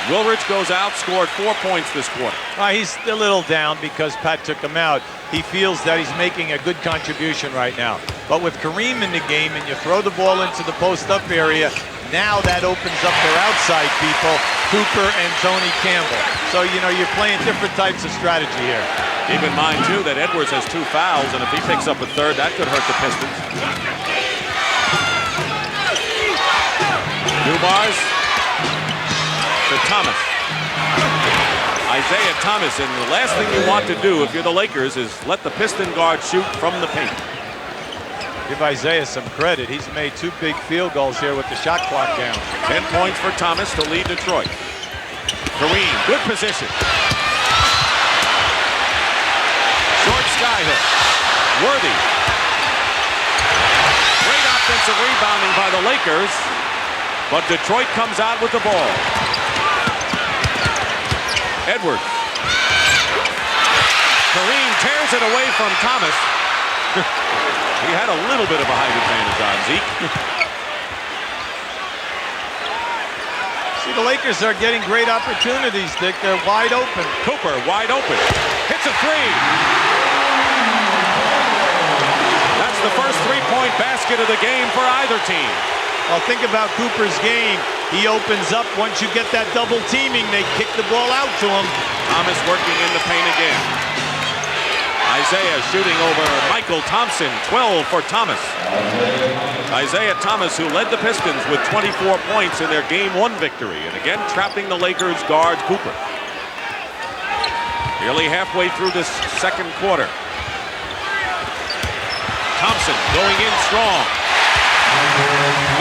Woolridge goes out, scored 4 points this quarter. He's a little down because Pat took him out. He feels that he's making a good contribution right now. But with Kareem in the game and you throw the ball into the post-up area, now that opens up their outside people, Cooper and Tony Campbell. So, you know, you're playing different types of strategy here. Keep in mind, too, that Edwards has 2 fouls, and if he picks up a third, that could hurt the Pistons. Dumars to Thomas. Isiah Thomas, and the last thing you want to do if you're the Lakers is let the Piston guard shoot from the paint. Give Isiah some credit. He's made 2 big field goals here with the shot clock down. 10 points for Thomas to lead Detroit. Kareem, good position. Short skyhook. Worthy. Great offensive rebounding by the Lakers, but Detroit comes out with the ball. Edwards. Kareem tears it away from Thomas. He had a little bit of a height advantage on Zeke. See, the Lakers are getting great opportunities, Dick. They're wide open. Cooper wide open. Hits a 3. That's the first 3-point basket of the game for either team. Well, think about Cooper's game. He opens up. Once you get that double teaming, they kick the ball out to him. Thomas working in the paint again. Isiah shooting over Mychal. Thompson, 12 for Thomas. Isiah Thomas, who led the Pistons with 24 points in their Game 1 victory, and again trapping the Lakers guard Cooper. Nearly halfway through this second quarter. Thompson going in strong.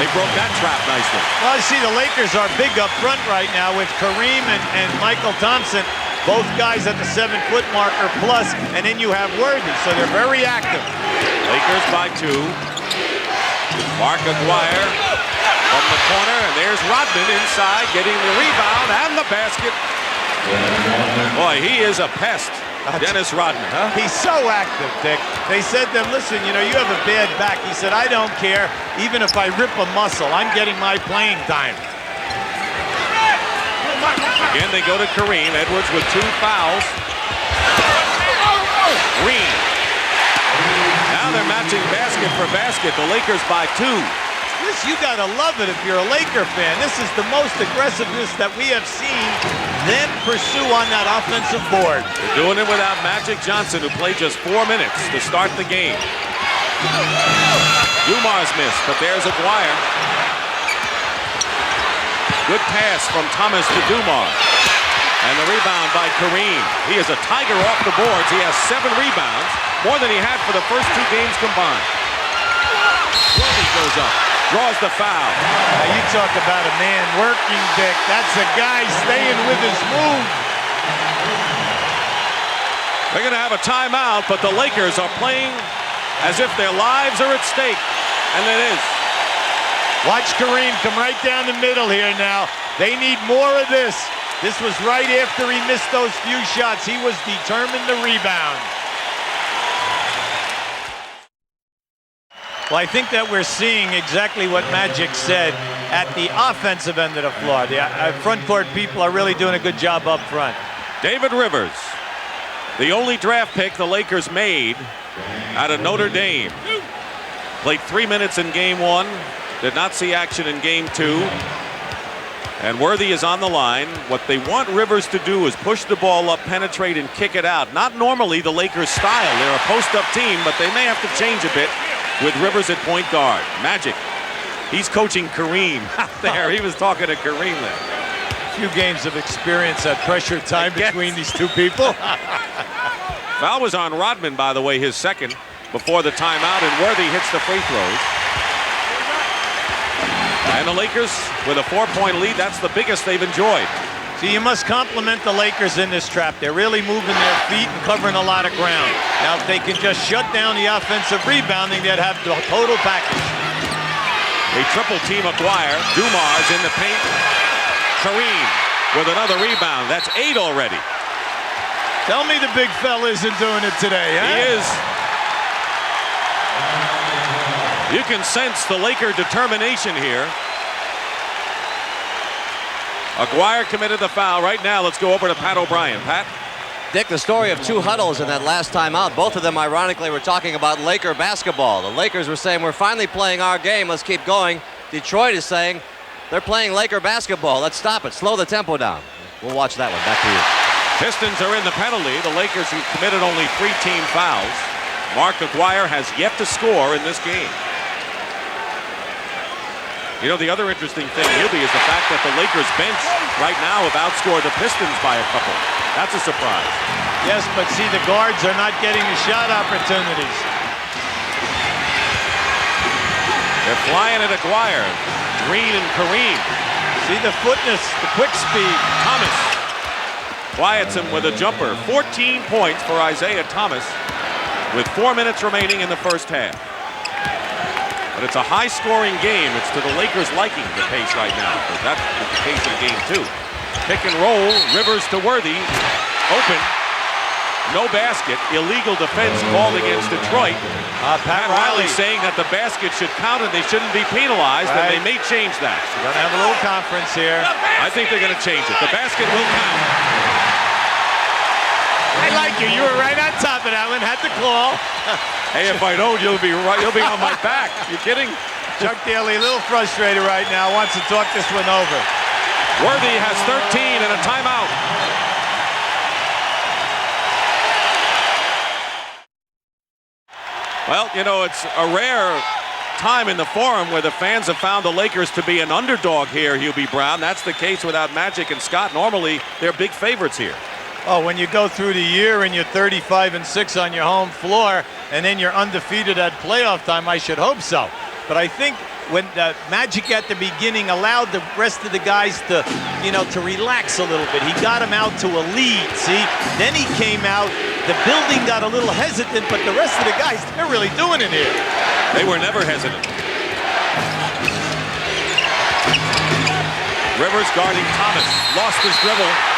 They broke that trap nicely. Well, you see, the Lakers are big up front right now with Kareem and Mychal Thompson, both guys at the 7-foot marker plus, and then you have Worthy, so they're very active. Lakers by 2. Mark Aquirre from the corner, and there's Rodman inside getting the rebound and the basket. Boy, he is a pest. Dennis Rodman, huh? He's so active, Dick. They said to him, listen, you know, you have a bad back. He said, I don't care. Even if I rip a muscle, I'm getting my playing time. Again, they go to Kareem. Edwards with 2 fouls. Green. Now they're matching basket for basket. The Lakers by 2. You gotta love it if you're a Laker fan. This is the most aggressiveness that we have seen them pursue on that offensive board. They're doing it without Magic Johnson, who played just 4 minutes to start the game. Dumars missed, but there's Aquirre. Good pass from Thomas to Dumars. And the rebound by Kareem. He is a tiger off the boards. He has 7 rebounds, more than he had for the first 2 games combined. Worthy goes up, draws the foul. Now you talk about a man working, Dick. That's a guy staying with his move. They're going to have a timeout, but the Lakers are playing as if their lives are at stake, and it is. Watch Kareem come right down the middle here now. They need more of this. This was right after he missed those few shots. He was determined to rebound. Well, I think that we're seeing exactly what Magic said at the offensive end of the floor. The front court people are really doing a good job up front. David Rivers, the only draft pick the Lakers made out of Notre Dame. Played 3 minutes in Game 1, did not see action in Game 2. And Worthy is on the line. What they want Rivers to do is push the ball up, penetrate, and kick it out. Not normally the Lakers' style. They're a post-up team, but they may have to change a bit with Rivers at point guard. Magic, he's coaching Kareem out there. He was talking to Kareem there. A few games of experience at pressure time between these two people. Foul was on Rodman, by the way, his second before the timeout, and Worthy hits the free throws. And the Lakers with a 4-point lead. That's the biggest they've enjoyed. See, you must compliment the Lakers in this trap. They're really moving their feet and covering a lot of ground. Now, if they can just shut down the offensive rebounding, they'd have the total package. They triple team Aquirre. Dumars in the paint. Kareem with another rebound. That's 8 already. Tell me the big fella isn't doing it today, huh? He is. You can sense the Laker determination here. Aquirre committed the foul. Right now, let's go over to Pat O'Brien. Pat? Dick, the story of two huddles in that last timeout. Both of them, ironically, were talking about Laker basketball. The Lakers were saying, we're finally playing our game. Let's keep going. Detroit is saying, they're playing Laker basketball. Let's stop it. Slow the tempo down. We'll watch that one. Back to you. Pistons are in the penalty. The Lakers, who committed only 3 team fouls. Mark Aquirre has yet to score in this game. You know, the other interesting thing, Hubie, is the fact that the Lakers bench right now have outscored the Pistons by a couple. That's a surprise. Yes, but see, the guards are not getting the shot opportunities. They're flying at Aquirre. Green and Kareem. See the footness, the quick speed. Thomas quiets him with a jumper. 14 points for Isiah Thomas with 4 minutes remaining in the first half. But it's a high-scoring game. It's to the Lakers' liking, the pace right now, because that's the case in game 2. Pick and roll, Rivers to Worthy, open, no basket, illegal defense called against Detroit. Pat Riley saying that the basket should count and they shouldn't be penalized, and they may change that. We're going to have a little conference here. I think they're going to change it. The basket will count. I like you. You were right on top of that one. Had to call. Hey, if I don't, you'll be on my back. You kidding? Chuck Daly a little frustrated right now. Wants to talk this one over. Worthy has 13 and a timeout. Well, you know, it's a rare time in the Forum where the fans have found the Lakers to be an underdog here, Hubie Brown. That's the case without Magic and Scott. Normally, they're big favorites here. Oh, when you go through the year and you're 35-6 on your home floor, and then you're undefeated at playoff time, I should hope so. But I think when the Magic at the beginning allowed the rest of the guys to, to relax a little bit. He got him out to a lead, see? Then he came out, the building got a little hesitant, but the rest of the guys, they're really doing it here. They were never hesitant. Rivers guarding Thomas, lost his dribble.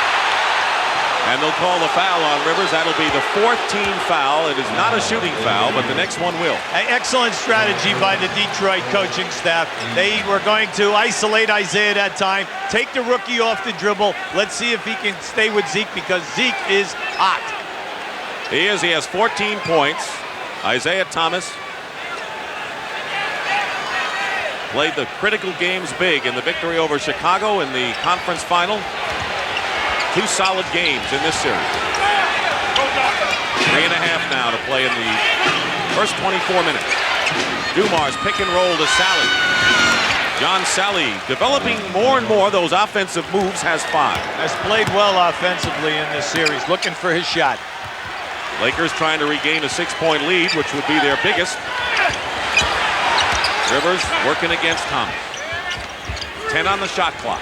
And they'll call the foul on Rivers. That'll be the 4th team foul. It is not a shooting foul, but the next one will. Excellent strategy by the Detroit coaching staff. They were going to isolate Isiah that time, take the rookie off the dribble. Let's see if he can stay with Zeke, because Zeke is hot. He is. He has 14 points. Isiah Thomas played the critical games big in the victory over Chicago in the conference final. 2 solid games in this series. 3.5 now to play in the first 24 minutes. Dumars pick and roll to Salley. John Salley developing more and more those offensive moves, has 5. Has played well offensively in this series, looking for his shot. Lakers trying to regain a 6-point lead, which would be their biggest. Rivers working against Thomas. 10 on the shot clock.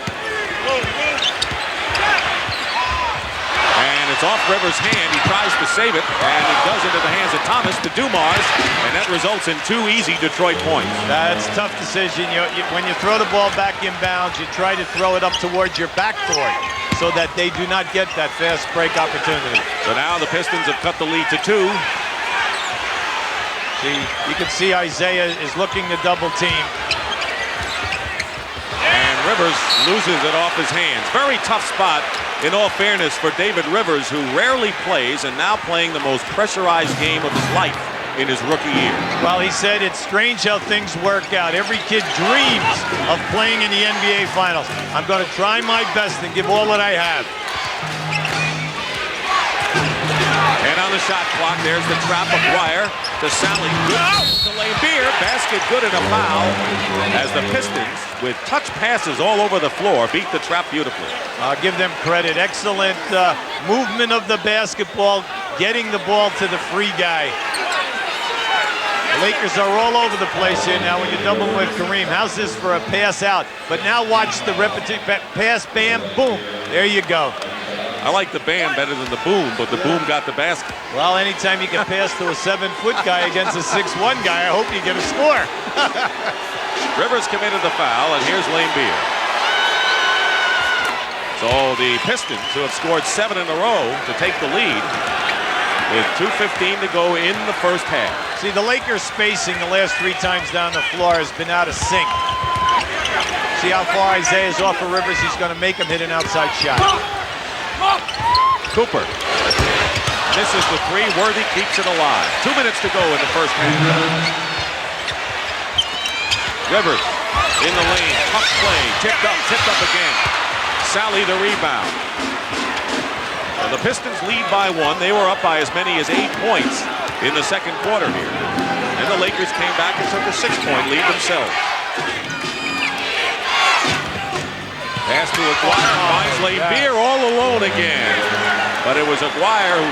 And it's off Rivers' hand. He tries to save it, and it does into the hands of Thomas to Dumars, and that results in 2 easy Detroit points. That's a tough decision. When you throw the ball back inbounds, you try to throw it up towards your backcourt so that they do not get that fast break opportunity. So now the Pistons have cut the lead to 2. See, you can see Isiah is looking to double team. And Rivers loses it off his hands. Very tough spot, in all fairness, for David Rivers, who rarely plays and now playing the most pressurized game of his life in his rookie year. Well, he said it's strange how things work out. Every kid dreams of playing in the NBA Finals. I'm going to try my best and give all that I have. And on the shot clock, there's the trap. Aquirre to Salley. To Laimbeer. Basket good and a foul as the Pistons, with touch passes all over the floor, beat the trap beautifully. I'll give them credit. Excellent movement of the basketball. getting the ball to the free guy. The Lakers are all over the place here now when you're doubling with Kareem. How's this for a pass out? But now watch the repetition. Pass, bam, boom. There you go. I like the bam better than the boom, but the boom got the basket. Well, anytime you can pass to a 7-foot guy against a 6'1" guy, I hope you get a score. Rivers committed the foul, and here's Laimbeer. So the Pistons, who have scored 7 in a row to take the lead, with 2:15 to go in the first half. See, the Lakers spacing the last 3 times down the floor has been out of sync. See how far Isiah's off of Rivers? He's going to make him hit an outside shot. Cooper misses the 3. Worthy keeps it alive. 2 minutes to go in the first half. Rivers in the lane. Tough play. Tipped up again. Salley the rebound. And the Pistons lead by 1. They were up by as many as 8 points in the second quarter here. And the Lakers came back and took a 6-point lead themselves. Pass to Aquirre, finds Laimbeer all alone again. But it was Aquirre who,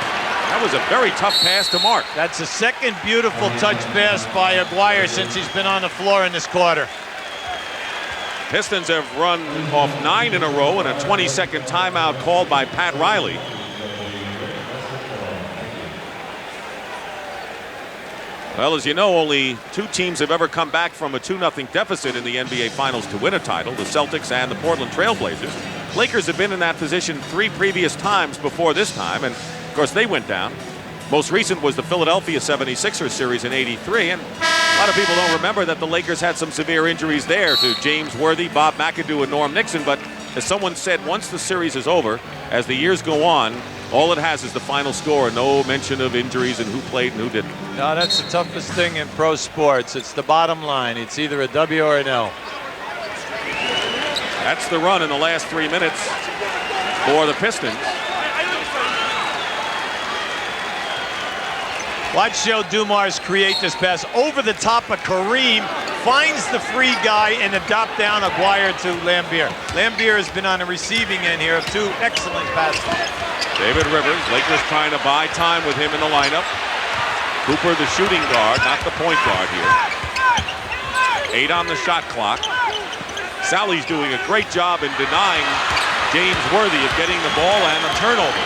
that was a very tough pass to mark. That's the second beautiful touch pass by Aquirre since he's been on the floor in this quarter. Pistons have run off 9 in a row and a 20-second timeout called by Pat Riley. Well, as you know, only 2 teams have ever come back from a 2-0 deficit in the NBA Finals to win a title, the Celtics and the Portland Trail Blazers. Lakers have been in that position 3 previous times before this time, and of course they went down. Most recent was the Philadelphia 76ers series in '83, and a lot of people don't remember that the Lakers had some severe injuries there to James Worthy, Bob McAdoo, and Norm Nixon, but as someone said, once the series is over, as the years go on, all it has is the final score, no mention of injuries and who played and who didn't. No, that's the toughest thing in pro sports. It's the bottom line. It's either a W or an L. That's the run in the last 3 minutes for the Pistons. Watch Joe Dumars create this pass over the top of Kareem, finds the free guy, and a drop down Aquirre to Laimbeer. Laimbeer has been on the receiving end here of 2 excellent passes. David Rivers, Lakers trying to buy time with him in the lineup. Cooper, the shooting guard, not the point guard here. 8 on the shot clock. Salley's doing a great job in denying James Worthy of getting the ball and a turnover.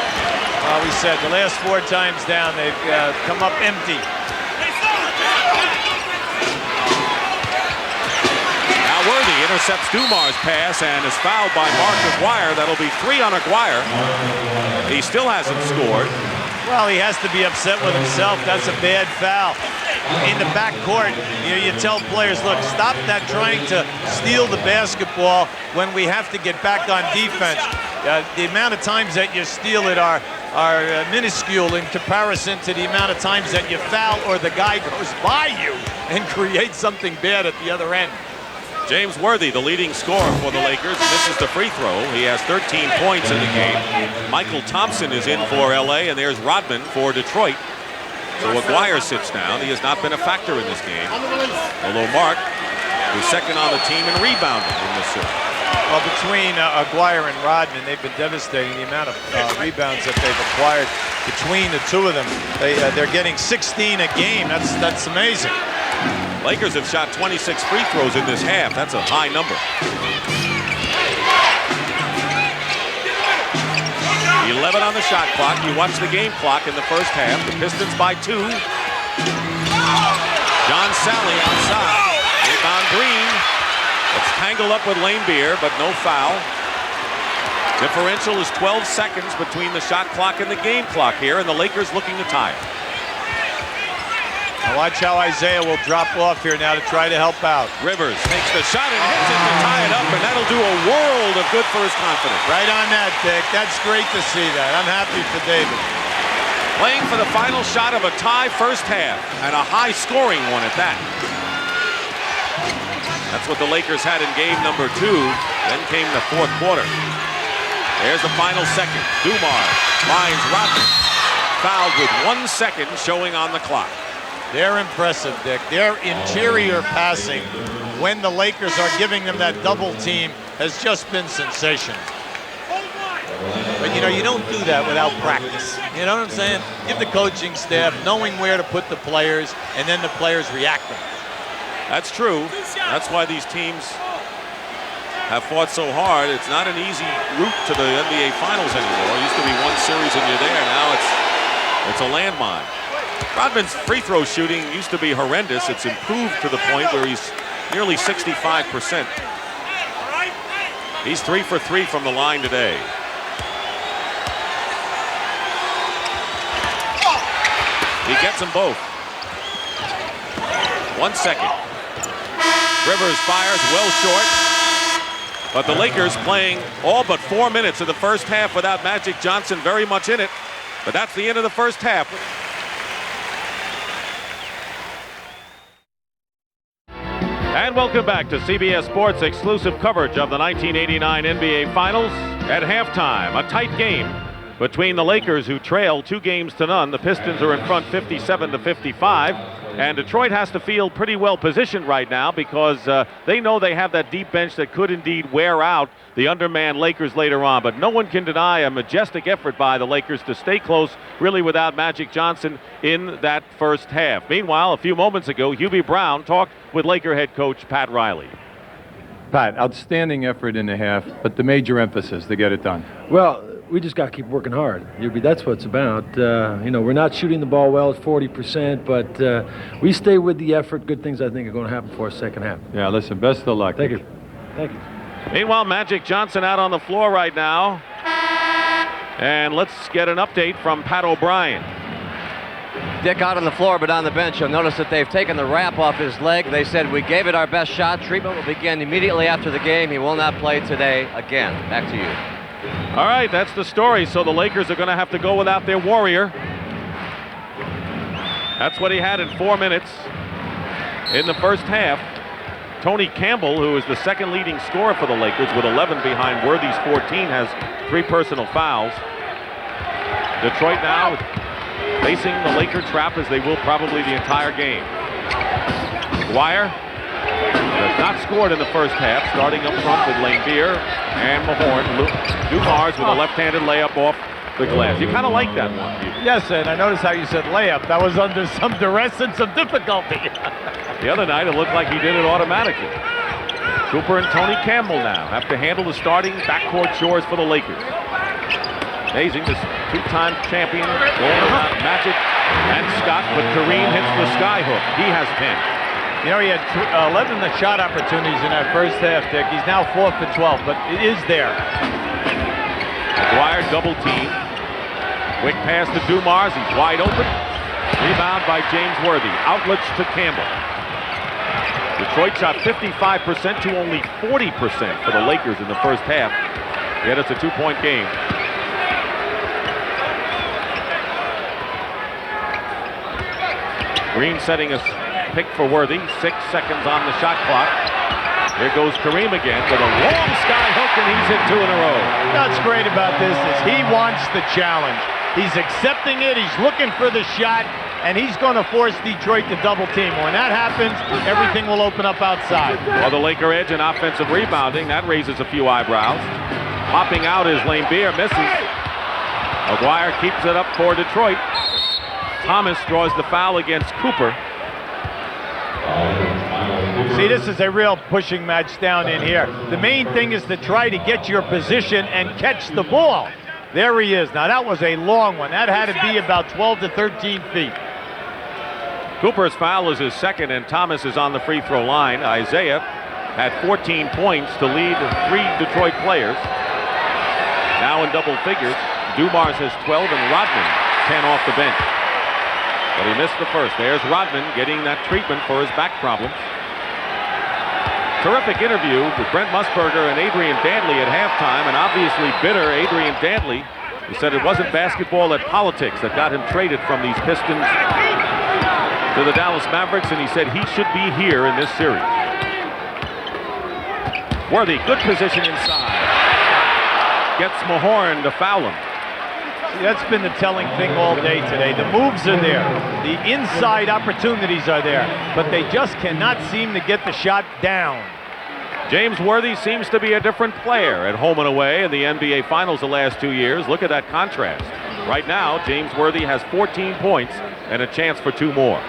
Well, we said the last 4 times down, they've come up empty. Now Worthy intercepts Dumars' pass and is fouled by Mark Aquirre. That'll be 3 on Aquirre. He still hasn't scored. Well, he has to be upset with himself. That's a bad foul. In the backcourt, you tell players, look, stop that trying to steal the basketball when we have to get back on defense. The amount of times that you steal it are minuscule in comparison to the amount of times that you foul or the guy goes by you and creates something bad at the other end. James Worthy, the leading scorer for the Lakers, misses the free throw. He has 13 points in the game. Mychal Thompson is in for LA, and there's Rodman for Detroit. So Aquirre sits down. He has not been a factor in this game, although Mark was second on the team in rebounding in this series. Well, between Aquirre and Rodman, they've been devastating. The amount of rebounds that they've acquired between the 2 of them, they're getting 16 a game. That's amazing. Lakers have shot 26 free throws in this half. That's a high number. 11 on the shot clock. You watch the game clock in the first half. The Pistons by 2. John Salley outside. Rebound Green. It's tangled up with Laimbeer, but no foul. Differential is 12 seconds between the shot clock and the game clock here, and the Lakers looking to tie it. Now watch how Isiah will drop off here now to try to help out. Rivers takes the shot and hits it to tie it up, and that'll do a world of good for his confidence. Right on that, Dick. That's great to see that. I'm happy for David. Playing for the final shot of a tie first half, and a high-scoring one at that. That's what the Lakers had in game number 2. Then came the fourth quarter. There's the final second. Dumars finds Rodman. Fouled with 1 second showing on the clock. They're impressive, Dick. Their interior passing, when the Lakers are giving them that double team, has just been sensational. But But, you know, you don't do that without practice. You know what I'm saying? Give the coaching staff knowing where to put the players, and then the players reacting. That's true. That's why these teams have fought so hard. It's not an easy route to the NBA Finals anymore. It used to be one series and you're there. Now it's a landmine. Rodman's free throw shooting used to be horrendous. It's improved to the point where he's nearly 65%. He's 3 for 3 from the line today. He gets them both. 1 second. Rivers fires well short. But the Lakers playing all but 4 minutes of the first half without Magic Johnson very much in it. But that's the end of the first half. And welcome back to CBS Sports exclusive coverage of the 1989 NBA Finals. At halftime, a tight game between the Lakers, who trail 2-0. The Pistons are in front 57-55. And Detroit has to feel pretty well positioned right now because they know they have that deep bench that could indeed wear out the undermanned Lakers later on. But no one can deny a majestic effort by the Lakers to stay close, really without Magic Johnson in that first half. Meanwhile, a few moments ago, Hubie Brown talked with Laker head coach Pat Riley. Pat, outstanding effort in the half, but the major emphasis to get it done. Well, we just got to keep working hard. That's what it's about. You know, we're not shooting the ball well at 40%, but we stay with the effort. Good things, I think, are going to happen for us second half. Yeah, listen, best of luck. Thank you. Thank you. Meanwhile, Magic Johnson out on the floor right now. And let's get an update from Pat O'Brien. Dick out on the floor, but on the bench. You'll notice that they've taken the wrap off his leg. They said, we gave it our best shot. Treatment will begin immediately after the game. He will not play today again. Back to you. All right, that's the story. So the Lakers are going to have to go without their warrior. That's what he had in 4 minutes in the first half. Tony Campbell, who is the second leading scorer for the Lakers with 11 behind Worthy's 14, has 3 personal fouls. Detroit now facing the Laker trap, as they will probably the entire game. Dwyer has not scored in the first half, starting up front with Laimbeer and Mahorn. Dumars with a left-handed layup off the glass. You kind of like that one. Yes, and I noticed how you said layup. That was under some duress and some difficulty. The other night, it looked like he did it automatically. Cooper and Tony Campbell now have to handle the starting backcourt chores for the Lakers. Amazing, this two-time champion going around Magic and Scott, but Kareem hits the sky hook. He has 10. You know, he had 11 shot opportunities in that first half, Dick. He's now 4 for 12, but it is there. Dwyer double team. Quick pass to Dumars. He's wide open. Rebound by James Worthy. Outlets to Campbell. Detroit shot 55% to only 40% for the Lakers in the first half. Yet it's a 2-point game. Green setting a pick for Worthy. 6 seconds on the shot clock. Here goes Kareem again with a long sky hook, and he's hit 2 in a row. What's great about this is he wants the challenge. He's accepting it. He's looking for the shot, and he's going to force Detroit to double team. When that happens, everything will open up outside. Well, the Laker edge in offensive rebounding, that raises a few eyebrows. Popping out is Laimbeer, misses. Aguirre keeps it up for Detroit. Thomas draws the foul against Cooper. See, this is a real pushing match down in here. The main thing is to try to get your position and catch the ball. There he is. Now, that was a long one. That had to be about 12 to 13 feet. Cooper's foul is his second, and Thomas is on the free throw line. Isiah had 14 points to lead 3 Detroit players. Now in double figures. Dumars has 12 and Rodman 10 off the bench. But he missed the first. There's Rodman getting that treatment for his back problems. Terrific interview with Brent Musburger and Adrian Dantley at halftime, and obviously bitter Adrian Dantley, who said it wasn't basketball at politics that got him traded from these Pistons to the Dallas Mavericks, and he said he should be here in this series. Worthy, good position inside. Gets Mahorn to foul him. See, that's been the telling thing all day today. The moves are there. The inside opportunities are there. But they just cannot seem to get the shot down. James Worthy seems to be a different player at home and away in the NBA Finals the last 2 years. Look at that contrast. Right now, James Worthy has 14 points and a chance for 2 more.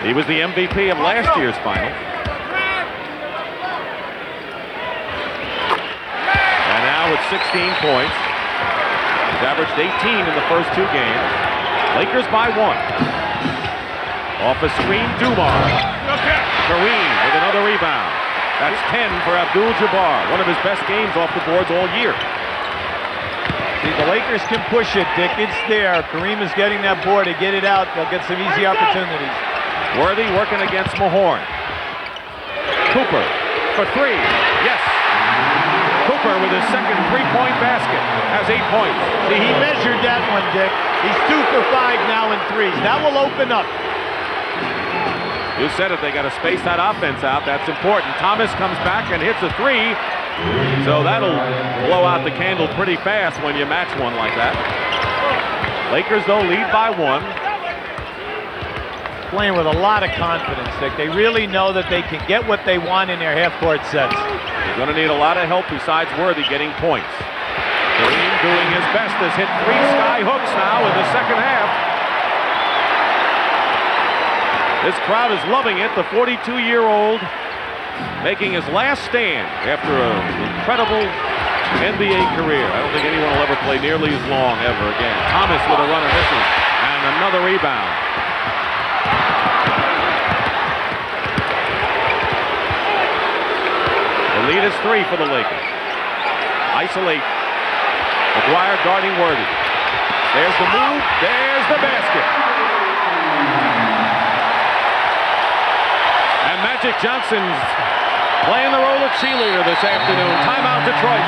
He was the MVP of last year's final. And now with 16 points. He's averaged 18 in the first 2 games. Lakers by 1. Off a screen, Dumars. Kareem with another rebound. That's 10 for Abdul Jabbar. One of his best games off the boards all year. See, the Lakers can push it, Dick. It's there. Kareem is getting that board to get it out. They'll get some easy opportunities. Worthy working against Mahorn. Cooper for 3. Yes. Cooper with his second 3-point basket has 8 points. See, he measured that one, Dick. He's 2 for 5 now in threes. That will open up. You said it, they got to space that offense out. That's important. Thomas comes back and hits a 3. So that'll blow out the candle pretty fast when you match one like that. Lakers, though, lead by 1. Playing with a lot of confidence, Dick. They really know that they can get what they want in their half-court sets. They're going to need a lot of help besides Worthy getting points. Kareem doing his best has hit 3 sky hooks now in the second half. This crowd is loving it. The 42-year-old making his last stand after an incredible NBA career. I don't think anyone will ever play nearly as long ever again. Thomas with a run and misses, and another rebound. The lead is 3 for the Lakers. Isolate. McGuire guarding Worthy. There's the move. There's the basket. And Magic Johnson's playing the role of cheerleader this afternoon. Timeout, Detroit.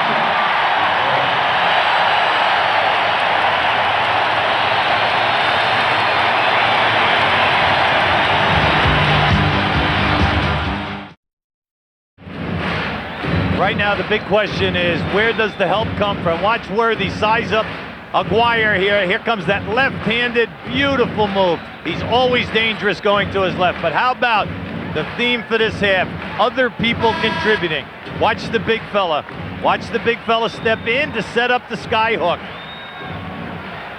Right now, the big question is, where does the help come from? Watch Worthy size up Aquirre here. Here comes that left-handed, beautiful move. He's always dangerous going to his left. But how about the theme for this half? Other people contributing. Watch the big fella. Watch the big fella step in to set up the sky hook.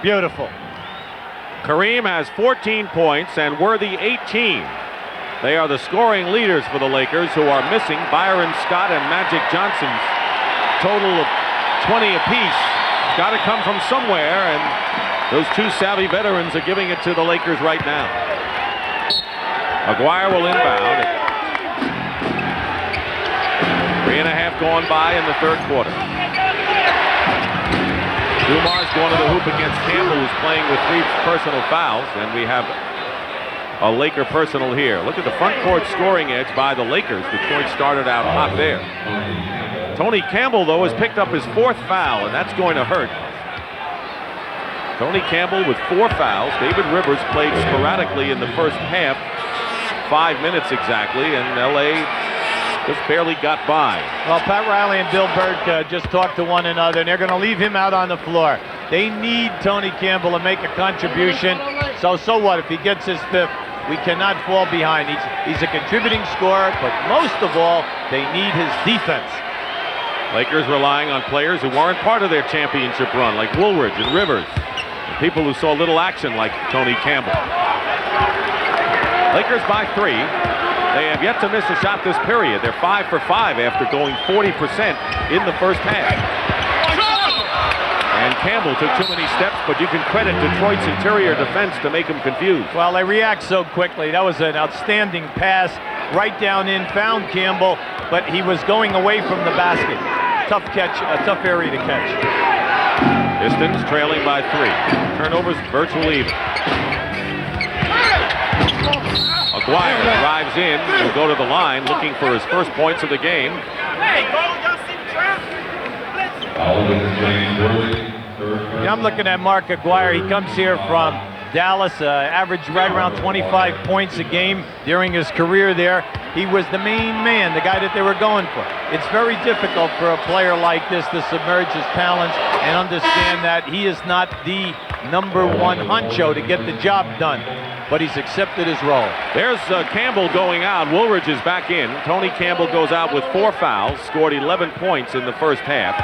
Beautiful. Kareem has 14 points and Worthy 18. They are the scoring leaders for the Lakers, who are missing Byron Scott and Magic Johnson's total of 20 apiece. It's got to come from somewhere, and those 2 savvy veterans are giving it to the Lakers right now. Maguire will inbound. 3.5 gone by in the third quarter. Dumars going to the hoop against Campbell, who's playing with 3 personal fouls, and we have a Laker personal here. Look at the front court scoring edge by the Lakers. Detroit started out hot there. Tony Campbell, though, has picked up his 4th foul, and that's going to hurt. Tony Campbell with 4 fouls. David Rivers played sporadically in the first half, 5 minutes exactly, and LA just barely got by. Well, Pat Riley and Bill Burke just talked to one another, and they're going to leave him out on the floor. They need Tony Campbell to make a contribution. So what if he gets his 5th? We cannot fall behind. He's a contributing scorer, but most of all, they need his defense. Lakers relying on players who weren't part of their championship run, like Woolridge and Rivers. And people who saw little action, like Tony Campbell. Lakers by 3. They have yet to miss a shot this period. They're 5 for 5 after going 40% in the first half. And Campbell took too many steps, but you can credit Detroit's interior defense to make him confused. Well, they react so quickly. That was an outstanding pass. Right down in, found Campbell, but he was going away from the basket. Tough catch, a tough area to catch. Pistons trailing by 3. Turnovers virtually even. Aquirre drives in, will go to the line, looking for his first points of the game. Yeah, I'm looking at Mark Aquirre. He comes here from Dallas, averaged right around 25 points a game during his career there. He was the main man, the guy that they were going for. It's very difficult for a player like this to submerge his talents and understand that he is not the #1 honcho to get the job done. But he's accepted his role. There's Campbell going out. Woolridge is back in. Tony Campbell goes out with 4 fouls, scored 11 points in the first half.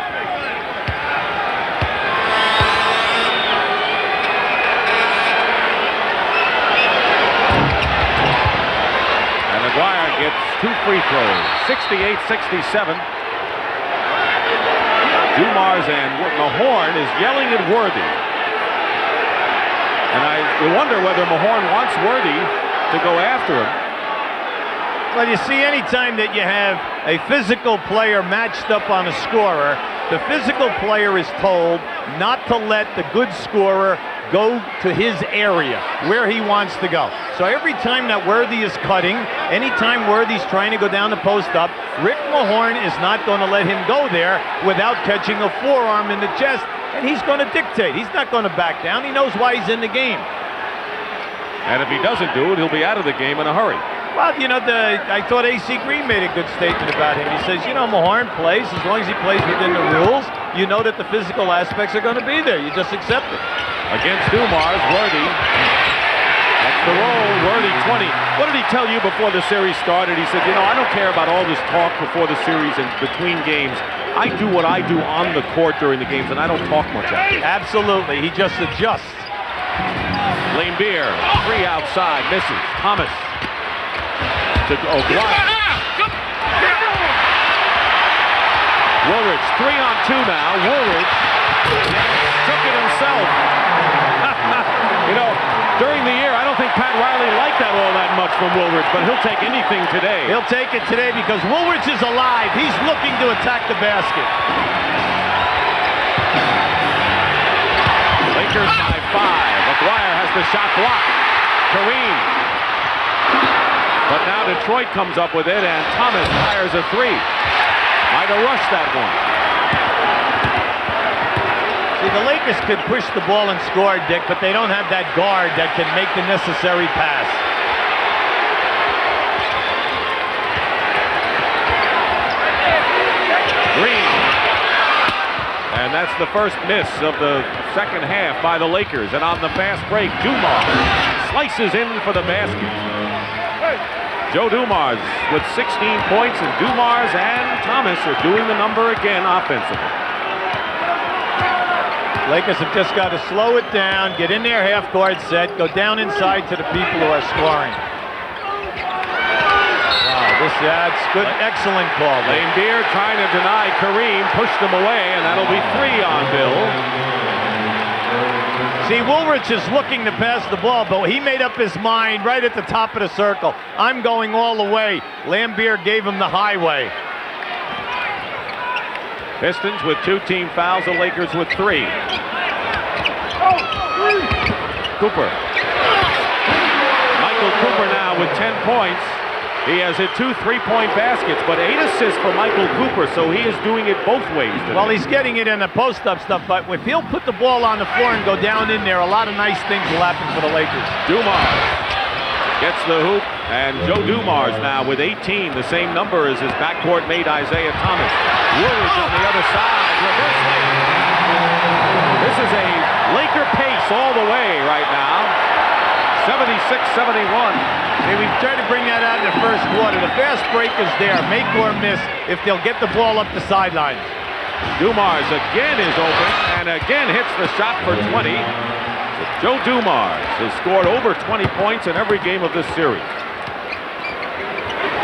And Aquirre gets 2 free throws, 68-67. Dumars and Mahorn is yelling at Worthy. And I wonder whether Mahorn wants Worthy to go after him. Well, you see, anytime that you have a physical player matched up on a scorer, the physical player is told not to let the good scorer go to his area, where he wants to go. So every time that Worthy is cutting, anytime Worthy's trying to go down the post up, Rick Mahorn is not going to let him go there without catching a forearm in the chest. And he's going to dictate. He's not going to back down. He knows why he's in the game. And if he doesn't do it, he'll be out of the game in a hurry. Well, you know, I thought A.C. Green made a good statement about him. He says, you know, Mahorn plays as long as he plays within the rules. You know that the physical aspects are going to be there. You just accept it. Against Dumars, Worthy. That's the roll. Worthy 20. What did he tell you before the series started? He said, you know, I don't care about all this talk before the series and between games. I do what I do on the court during the games, and I don't talk much after. Absolutely. He just adjusts. Laimbeer, 3 outside, misses. Thomas to Aquirre. Woolridge, 3 on 2 now. Woolridge took it himself. You know, during the year, I don't think Pat Riley liked that all that much from Woolridge, but he'll take anything today. He'll take it today because Woolridge is alive. He's looking to attack the basket. Lakers by 5. Aquirre has the shot blocked. Kareem. But now Detroit comes up with it, and Thomas fires a 3. Might have rushed that one. See, the Lakers could push the ball and score, Dick, but they don't have that guard that can make the necessary pass. Green. And that's the first miss of the second half by the Lakers. And on the fast break, Dumars slices in for the basket. Joe Dumars with 16 points, and Dumars and Thomas are doing the number again offensively. Lakers have just got to slow it down, get in their half-court set, go down inside to the people who are scoring. Wow, that's good, excellent call. Laimbeer trying to deny Kareem, pushed him away, and that'll be 3 on Bill. See, Woolridge is looking to pass the ball, but he made up his mind right at the top of the circle. I'm going all the way. Laimbeer gave him the highway. Pistons with 2 team fouls, the Lakers with 3. Cooper. Mychal Cooper now with 10 points. He has hit 2 3-point baskets, but 8 assists for Mychal Cooper, so he is doing it both ways today. Well, he's getting it in the post-up stuff, but if he'll put the ball on the floor and go down in there, a lot of nice things will happen for the Lakers. Dumars gets the hoop, and Joe Dumars now with 18, the same number as his backcourt mate Isiah Thomas. Woolridge on the other side, reverse layup. This is a Laker pace all the way right now. 76-71. Hey, we tried to bring that out in the first quarter. The fast break is there. Make or miss if they'll get the ball up the sidelines. Dumars again is open and again hits the shot for 20. So Joe Dumars has scored over 20 points in every game of this series.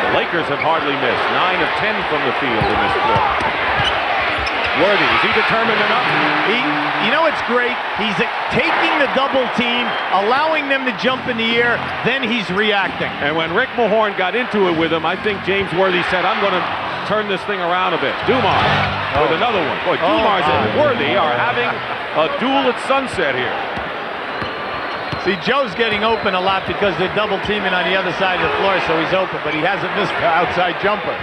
The Lakers have hardly missed. 9 of 10 from the field in this quarter. Worthy, is he determined enough? You know it's great. He's taking the double team, allowing them to jump in the air, then he's reacting. And when Rick Mahorn got into it with him, I think James Worthy said, I'm going to turn this thing around a bit. Dumars with another one. Boy, Dumars and Worthy are having a duel at sunset here. See, Joe's getting open a lot because they're double teaming on the other side of the floor, so he's open, but he hasn't missed the outside jumper.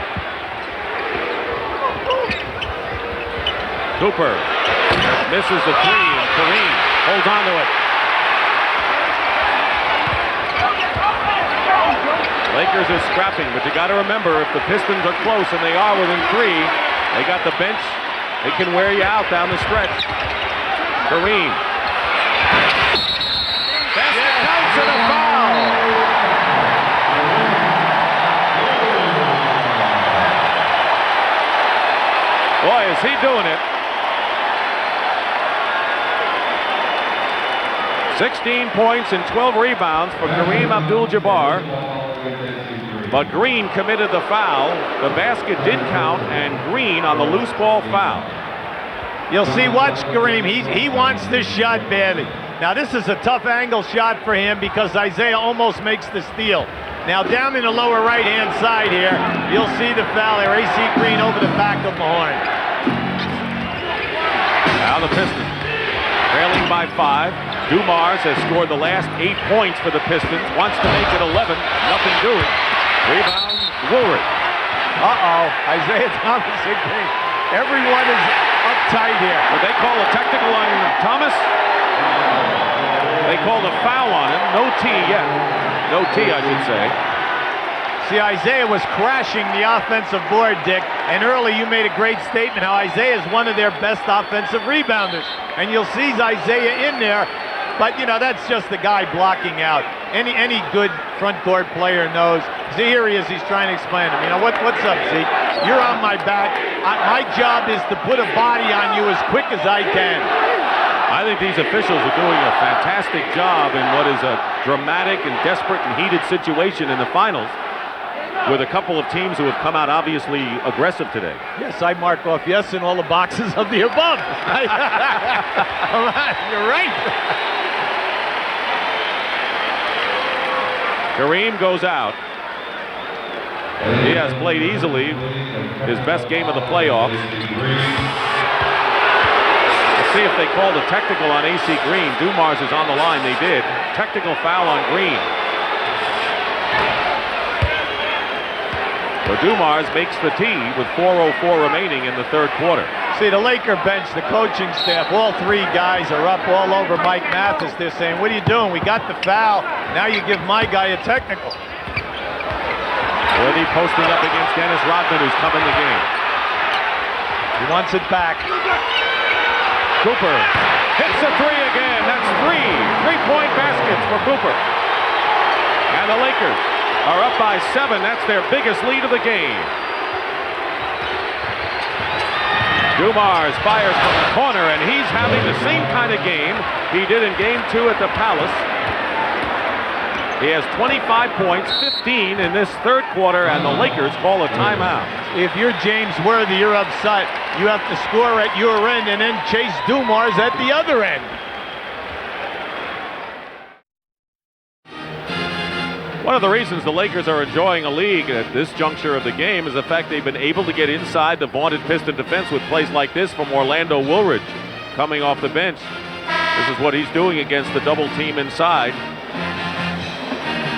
Cooper misses the 3, and Kareem holds on to it. Lakers are scrapping, but you got to remember, if the Pistons are close, and they are within 3, they got the bench. They can wear you out down the stretch. Kareem be doing it. 16 points and 12 rebounds for Kareem Abdul-Jabbar. But Green committed the foul. The basket did count, and Green on the loose ball foul. You'll see, watch Kareem. He wants this shot badly. Now, this is a tough angle shot for him because Isiah almost makes the steal. Now, down in the lower right-hand side here, you'll see the foul there. AC Green over the back of Mahorn. Now the Pistons trailing by 5. Dumars has scored the last 8 points for the Pistons. Wants to make it 11. Nothing doing. Rebound, Woolridge. Isiah Thomas again. Everyone is uptight here. Did they call a technical on Thomas? They called a foul on him. No T yet. No T, I should say. See, Isiah was crashing the offensive board, Dick. And early you made a great statement how Isiah is one of their best offensive rebounders. And you'll see Isiah in there. But, you know, that's just the guy blocking out. Any good front court player knows. See, here he is. He's trying to explain to him. You know, what's up, Zeke? You're on my back. My job is to put a body on you as quick as I can. I think these officials are doing a fantastic job in what is a dramatic and desperate and heated situation in the finals with a couple of teams who have come out obviously aggressive today. Yes, I mark off yes in all the boxes of the above. You're right. Kareem goes out. He has played easily his best game of the playoffs. Let's see if they called a technical on AC Green. Dumars is on the line. They did. Technical foul on Green. So Dumars makes the tee with 4:04 remaining in the third quarter. See, the Laker bench, the coaching staff, all 3 guys are up all over Mike Mathis. They're saying, what are you doing? We got the foul. Now you give my guy a technical. Worthy posting up against Dennis Rodman, who's come in the game. He wants it back. Cooper hits a 3 again. That's 3 3-point baskets for Cooper. And the Lakers are up by 7. That's their biggest lead of the game. Dumars fires from the corner, and he's having the same kind of game he did in Game 2 at the Palace. He has 25 points, 15 in this third quarter, and the Lakers call a timeout. If you're James Worthy, you're upset. You have to score at your end and then chase Dumars at the other end. One of the reasons the Lakers are enjoying a lead at this juncture of the game is the fact they've been able to get inside the vaunted Piston defense with plays like this from Orlondo Woolridge coming off the bench. This is what he's doing against the double team inside.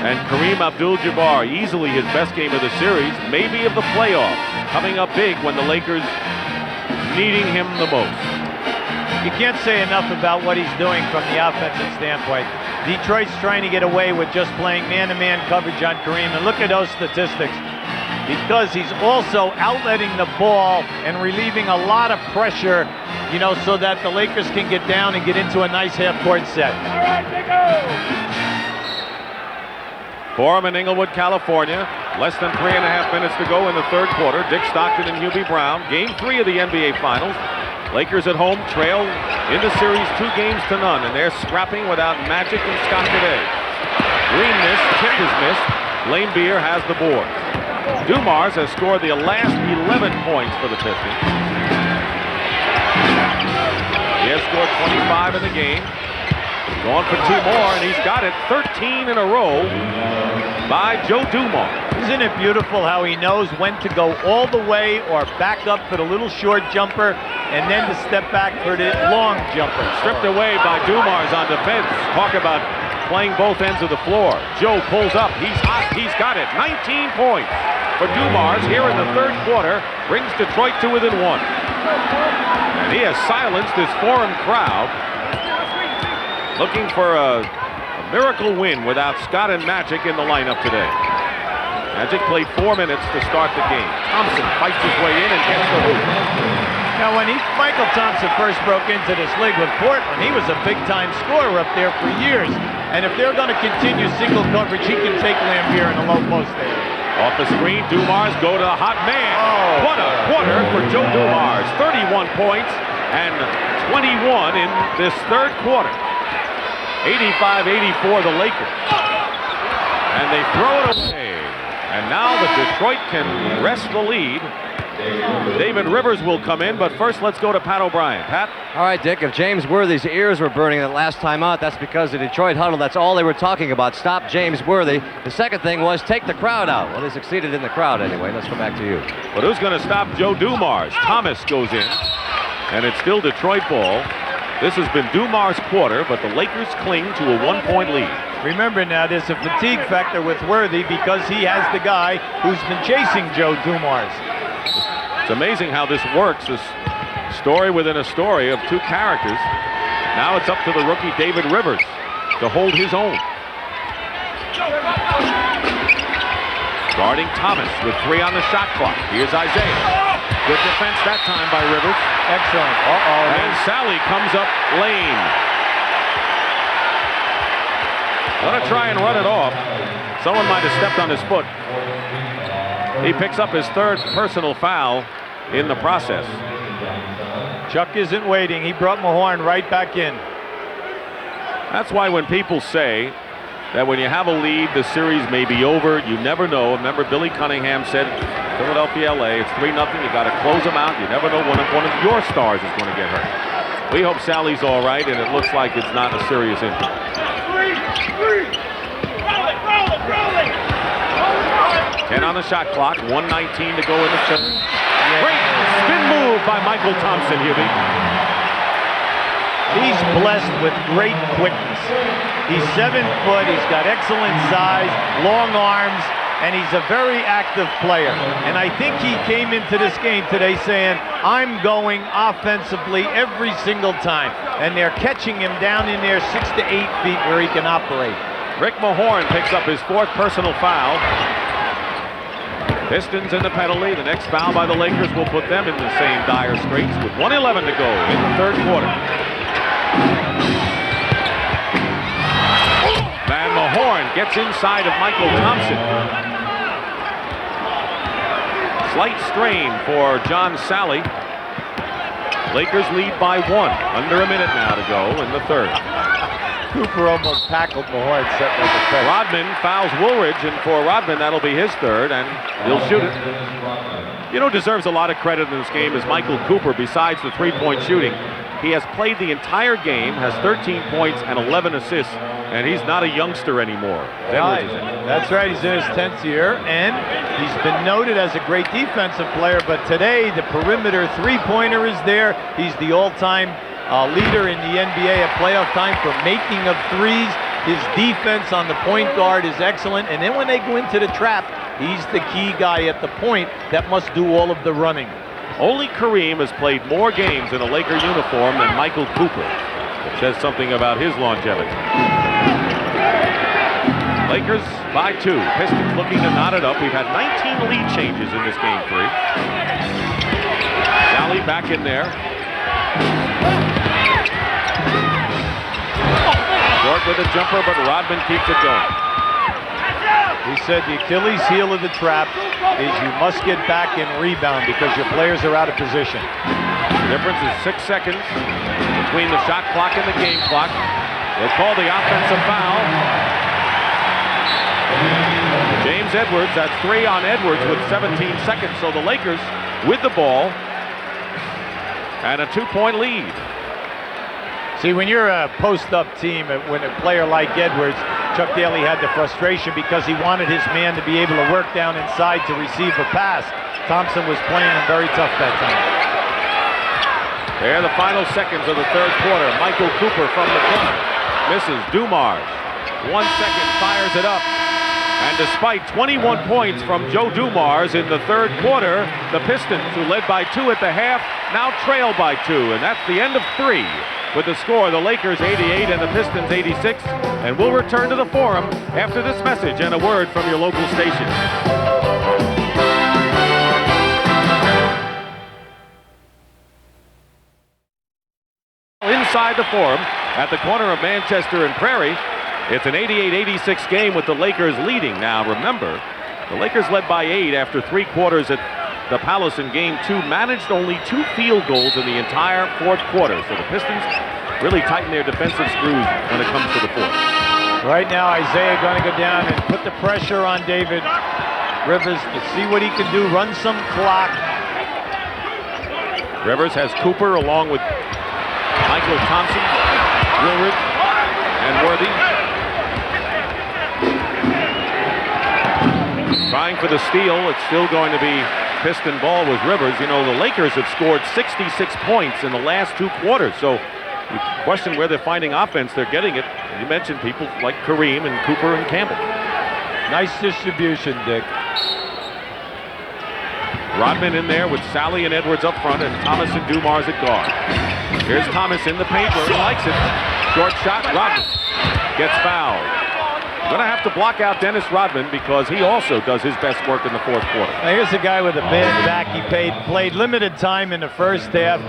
And Kareem Abdul-Jabbar, easily his best game of the series, maybe of the playoffs, coming up big when the Lakers needing him the most. You can't say enough about what he's doing from the offensive standpoint. Detroit's trying to get away with just playing man-to-man coverage on Kareem, and look at those statistics. Because he's also outletting the ball and relieving a lot of pressure, you know, so that the Lakers can get down and get into a nice half-court set. Forum in Inglewood, California. Less than 3.5 minutes to go in the third quarter. Dick Stockton and Hubie Brown. Game 3 of the NBA Finals. Lakers at home trail in the series 2-0, and they're scrapping without Magic and Scott today. Green missed, tip is missed. Laimbeer has the board. Dumars has scored the last 11 points for the Pistons. He has scored 25 in the game. Going for 2 more, and he's got it 13 in a row by Joe Dumars. Isn't it beautiful how he knows when to go all the way or back up for the little short jumper and then to step back for the long jumper? Stripped away by Dumars on defense. Talk about playing both ends of the floor. Joe pulls up. He's hot. He's got it. 19 points for Dumars here in the third quarter. Brings Detroit to within 1. And he has silenced this foreign crowd, looking for a miracle win without Scott and Magic in the lineup today. Magic played 4 minutes to start the game. Thompson fights his way in and gets the hoop. Now, when Mychal Thompson first broke into this league with Portland, he was a big-time scorer up there for years. And if they're going to continue single coverage, he can take Laimbeer in the low post area. Off the screen, Dumars go to the hot man. Oh. What a quarter for Joe Dumars. 31 points and 21 in this third quarter. 85-84 the Lakers. And they throw it away. And now the Detroit can wrest the lead. David Rivers will come in, but first let's go to Pat O'Brien. Pat? All right, Dick, if James Worthy's ears were burning that last time out, that's because the Detroit huddle, that's all they were talking about. Stop James Worthy. The second thing was take the crowd out. Well, they succeeded in the crowd anyway. Let's go back to you. But who's going to stop Joe Dumars? Thomas goes in, and it's still Detroit ball. This has been Dumars' quarter, but the Lakers cling to a 1-point lead. Remember now, there's a fatigue factor with Worthy because he has the guy who's been chasing Joe Dumars. It's amazing how this works, this story within a story of two characters. Now it's up to the rookie David Rivers to hold his own. Guarding Thomas with 3 on the shot clock. Here's Isiah. Good defense that time by Rivers. Excellent. And Salley comes up lane. Gonna try and run it off. Someone might have stepped on his foot. He picks up his third personal foul in the process. Chuck isn't waiting. He brought Mahorn right back in. That's why when people say that when you have a lead, the series may be over, you never know. Remember, Billy Cunningham said, Philadelphia, LA, it's 3-0. You got to close them out. You never know when one of your stars is going to get hurt. We hope Sally's all right, and it looks like it's not a serious injury. Roll it. 10 on the shot clock, 1:19 to go in the third. Great spin move by Mychal Thompson, Hubie. He's blessed with great quickness. He's 7 foot, he's got excellent size, long arms, and he's a very active player. And I think he came into this game today saying, I'm going offensively every single time. And they're catching him down in there 6 to 8 feet where he can operate. Rick Mahorn picks up his 4th personal foul. Pistons in the penalty. The next foul by the Lakers will put them in the same dire straits with 1:11 to go in the third quarter. Van Mahorn gets inside of Mychal Thompson. Slight strain for John Salley. Lakers lead by 1. Under a minute now to go in the third. Cooper almost tackled Mahorn, set like a fence. Rodman fouls Woolridge, and for Rodman, that'll be his third, and he'll shoot it. You know, deserves a lot of credit in this game is Michael Cooper. Besides the three-point shooting, he has played the entire game, has 13 points and 11 assists, and he's not a youngster anymore. Right. That's right, he's in his 10th year, and he's been noted as a great defensive player, but today the perimeter three-pointer is there. He's the all-time leader in the NBA at playoff time for making of threes. His defense on the point guard is excellent, and then when they go into the trap, he's the key guy at the point that must do all of the running. Only Kareem has played more games in a Laker uniform than Michael Cooper, which says something about his longevity. Lakers by 2. Pistons looking to knot it up. We've had 19 lead changes in this game 3. Salley back in there. Short with a jumper, but Rodman keeps it going. He said the Achilles heel of the trap is you must get back and rebound because your players are out of position. The difference is 6 seconds between the shot clock and the game clock. They'll call the offensive foul. James Edwards, that's 3 on Edwards with 17 seconds. So the Lakers with the ball and a 2-point lead. See, when you're a post-up team, when a player like Edwards, Chuck Daly had the frustration because he wanted his man to be able to work down inside to receive a pass. Thompson was playing him very tough that time. There are the final seconds of the third quarter. Michael Cooper from the corner. Misses. Dumars. 1 second, fires it up. And despite 21 points from Joe Dumars in the third quarter, the Pistons, who led by 2 at the half, now trail by 2. And that's the end of 3. With the score, the Lakers 88 and the Pistons 86. And we'll return to the Forum after this message and a word from your local station. Inside the Forum at the corner of Manchester and Prairie, it's an 88-86 game with the Lakers leading. Now remember, The Lakers led by 8 after 3 quarters at the Palace in Game 2, managed only 2 field goals in the entire 4th quarter. So the Pistons really tighten their defensive screws when it comes to the 4th. Right now, Isiah going to go down and put the pressure on David Rivers to see what he can do, run some clock. Rivers has Cooper along with Mychal, Thompson, Woolridge, and Worthy. Trying for the steal. It's still going to be Piston ball with Rivers. You know, the Lakers have scored 66 points in the last 2 quarters. So you question where they're finding offense. They're getting it. You mentioned people like Kareem and Cooper and Campbell. Nice distribution, Dick. Rodman in there with Salley and Edwards up front and Thomas and Dumars at guard. Here's Thomas in the paint where he likes it. Short shot, Rodman gets fouled. Going to have to block out Dennis Rodman because he also does his best work in the 4th quarter. Now here's a guy with a bad back. He played limited time in the first half.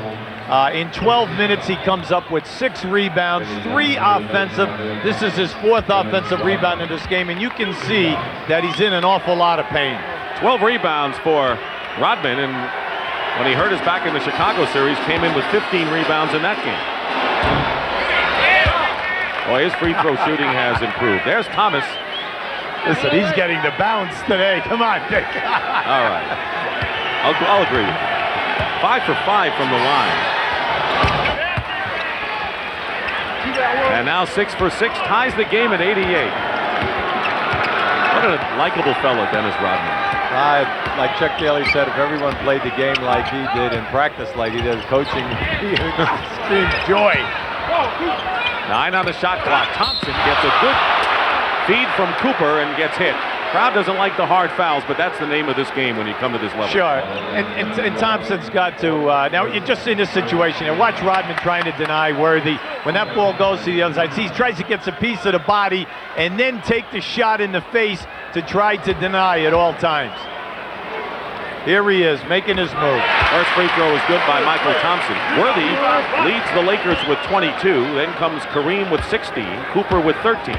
In 12 minutes, he comes up with 6 rebounds, 3 offensive. This is his 4th offensive rebound in this game, and you can see that he's in an awful lot of pain. 12 rebounds for Rodman, and when he hurt his back in the Chicago series, came in with 15 rebounds in that game. Boy, his free throw shooting has improved. There's Thomas. Listen, he's getting the bounce today. Come on, Dick. All right. I'll agree with you. 5 for 5 from the line. And now 6 for 6, ties the game at 88. What a likable fellow, Dennis Rodman. Like Chuck Daly said, if everyone played the game like he did and practiced like he did, coaching, he would scream joy. 9 on the shot clock. Thompson gets a good feed from Cooper and gets hit. Crowd doesn't like the hard fouls, but that's the name of this game when you come to this level. Sure, and Thompson's got to, now you're just in this situation, and watch Rodman trying to deny Worthy. When that ball goes to the other side, see, he tries to get a piece of the body and then take the shot in the face to try to deny at all times. Here he is, making his move. First free throw is good by Mychal Thompson. Worthy leads the Lakers with 22. Then comes Kareem with 16. Cooper with 13.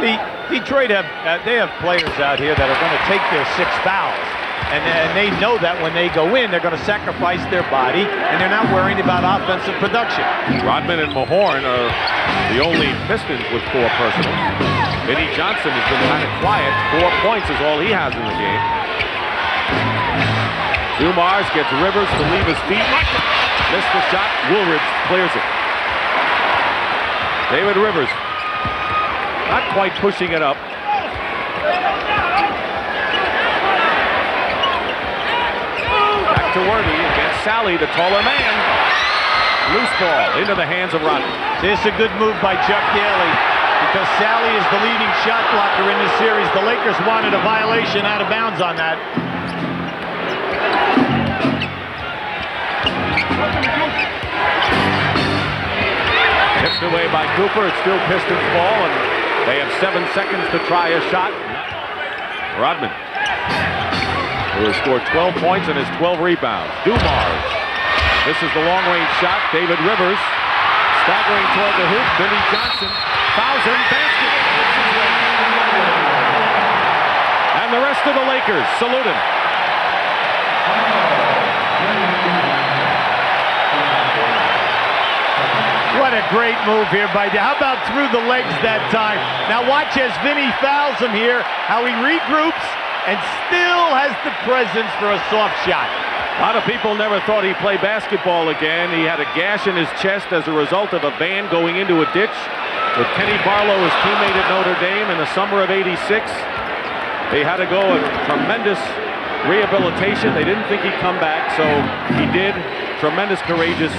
See, Detroit have players out here that are going to take their 6 fouls. And they know that when they go in, they're going to sacrifice their body, and they're not worrying about offensive production. Rodman and Mahorn are the only Pistons with 4 personals. Vinnie Johnson has been kind of quiet. 4 points is all he has in the game. Dumars gets Rivers to leave his feet. Missed the shot. Woolridge clears it. David Rivers not quite pushing it up. Back to Worthy against Salley, the taller man. Loose ball into the hands of Rodman. This is a good move by Chuck Daly because Salley is the leading shot blocker in this series. The Lakers wanted a violation out of bounds on that. Tipped away by Cooper. It's still Pistons ball, and they have 7 seconds to try a shot. Rodman, who has scored 12 points and has 12 rebounds. Dumars. This is the long-range shot. David Rivers staggering toward the hoop. Vinnie Johnson fouls him. Basket. And the rest of the Lakers salute him. What a great move here by How about through the legs that time? Now watch as Vinnie fouls him here, how he regroups and still has the presence for a soft shot. A lot of people never thought he'd play basketball again. He had a gash in his chest as a result of a van going into a ditch with Kenny Barlow, his teammate at Notre Dame, in the summer of '86. They had to go a tremendous rehabilitation. They didn't think he'd come back, so he did. Tremendous, courageous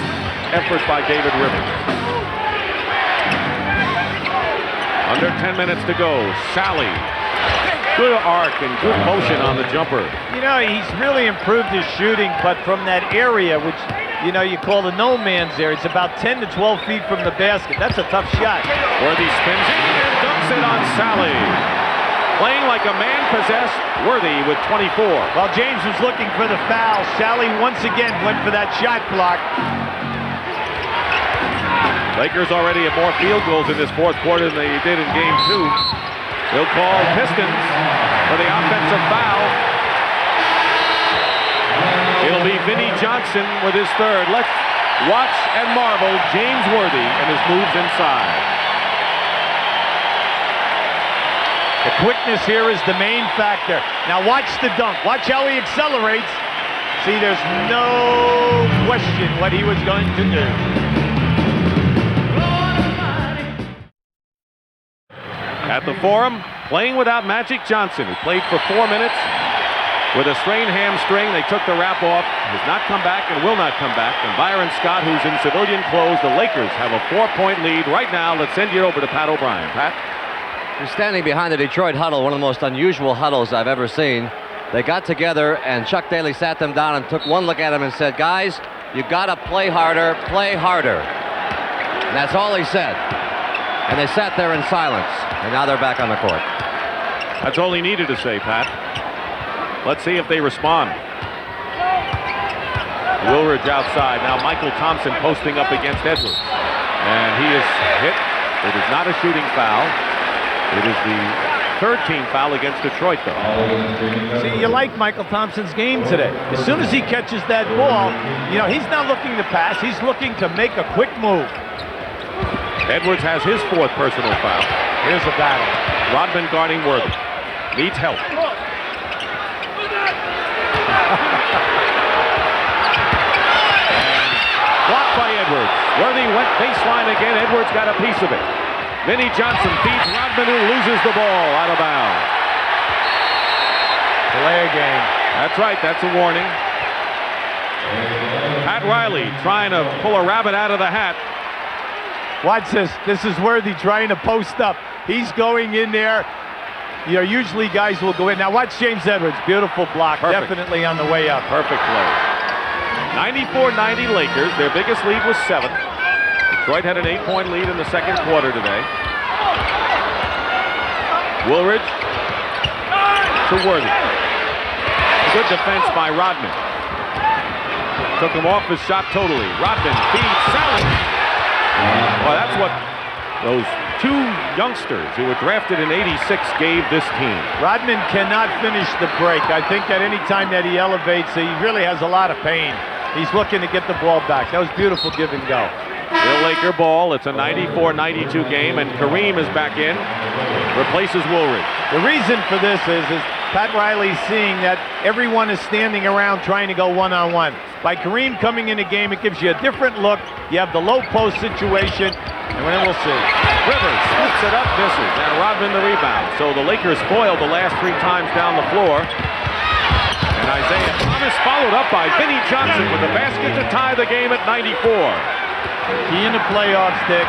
effort by David Rivers. Under 10 minutes to go. Salley. Good arc and good motion on the jumper. You know, he's really improved his shooting, but from that area, which, you know, you call the no man's area, it's about 10 to 12 feet from the basket. That's a tough shot. Worthy spins and dunks it on Salley. Playing like a man possessed, Worthy with 24. While James was looking for the foul, Salley once again went for that shot clock. Lakers already have more field goals in this 4th quarter than they did in Game 2. They'll call Pistons. for the offensive foul. It'll be Vinnie Johnson with his third. Let's watch and marvel James Worthy and his moves inside. The quickness here is the main factor. Now watch the dunk. Watch how he accelerates. See, there's no question what he was going to do. At the Forum, playing without Magic Johnson, who played for 4 minutes with a strained hamstring. They took the wrap off, has not come back and will not come back. And Byron Scott, who's in civilian clothes. The Lakers have a 4-point lead right now. Let's send you over to Pat O'Brien. Pat? He's standing behind the Detroit huddle, one of the most unusual huddles I've ever seen. They got together, and Chuck Daly sat them down and took one look at him and said, guys, you got to play harder, play harder. And that's all he said. And they sat there in silence, and now they're back on the court. That's all he needed to say, Pat. Let's see if they respond. Woolridge outside. Now Mychal Thompson posting up against Edwards. And he is hit. It is not a shooting foul. It is the third team foul against Detroit, though. See, you like Mychal Thompson's game today. As soon as he catches that ball, you know, he's not looking to pass. He's looking to make a quick move. Edwards has his fourth personal foul. Here's a battle. Rodman guarding Worthy. Needs help. Blocked by Edwards. Worthy went baseline again. Edwards got a piece of it. Vinnie Johnson beats Rodman, who loses the ball out of bounds. Delay a game. That's right. That's a warning. Pat Riley trying to pull a rabbit out of the hat. Watch this. This is Worthy trying to post up. He's going in there. You know, usually guys will go in. Now watch James Edwards. Beautiful block. Perfect. Definitely on the way up. Perfect play. 94-90 Lakers. Their biggest lead was 7. Detroit had an 8-point lead in the second quarter today. Woolridge to Worthy. Good defense by Rodman. Took him off his shot totally. Rodman feeds Salley. Well, that's what those two youngsters who were drafted in '86 gave this team. Rodman cannot finish the break. I think that any time that he elevates, he really has a lot of pain. He's looking to get the ball back. That was beautiful give and go. Still Laker ball. It's a 94-92 game, and Kareem is back in. Replaces Woolridge. The reason for this is Pat Riley seeing that everyone is standing around trying to go one-on-one. By Kareem coming in the game, it gives you a different look. You have the low post situation, and then we'll see. Rivers scoops it up, misses, and Rodman the rebound. So the Lakers spoiled the last 3 times down the floor. And Isiah Thomas followed up by Vinnie Johnson with the basket to tie the game at 94. Key in the playoffs, Dick,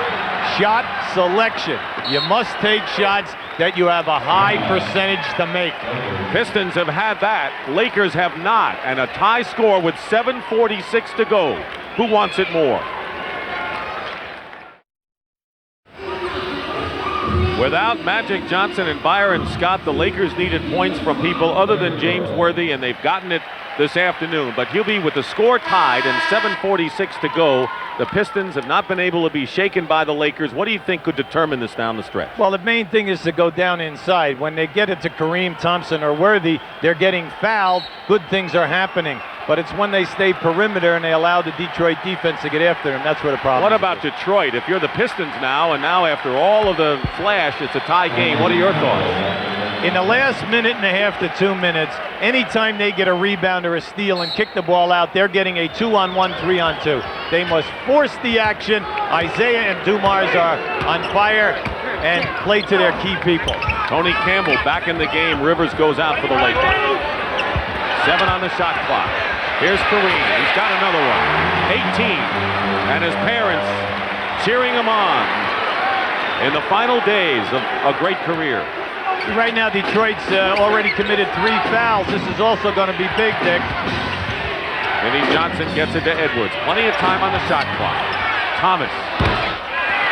shot selection. You must take shots that you have a high percentage to make. Pistons have had that. Lakers have not. And a tie score with 7:46 to go. Who wants it more? Without Magic Johnson and Byron Scott, the Lakers needed points from people other than James Worthy, and they've gotten it this afternoon. But he'll be with the score tied and 7:46 to go. The Pistons have not been able to be shaken by the Lakers. What do you think could determine this down the stretch? Well, the main thing is to go down inside. When they get it to Kareem, Thompson, or Worthy, they're getting fouled. Good things are happening. But it's when they stay perimeter and they allow the Detroit defense to get after them. That's where the problem is. What about Detroit? If you're the Pistons now, and now after all of the flash, it's a tie game. What are your thoughts? In the last minute and a half to 2 minutes, anytime they get a rebound or a steal and kick the ball out, they're getting a 2-on-1, 3-on-2. They must force the action. Isiah and Dumars are on fire and play to their key people. Tony Campbell back in the game. Rivers goes out for the Lakers. 7 on the shot clock. Here's Kareem. He's got another one. 18. And his parents cheering him on in the final days of a great career. Right now, Detroit's already committed 3 fouls. This is also going to be big, Dick. Vinnie Johnson gets it to Edwards. Plenty of time on the shot clock. Thomas.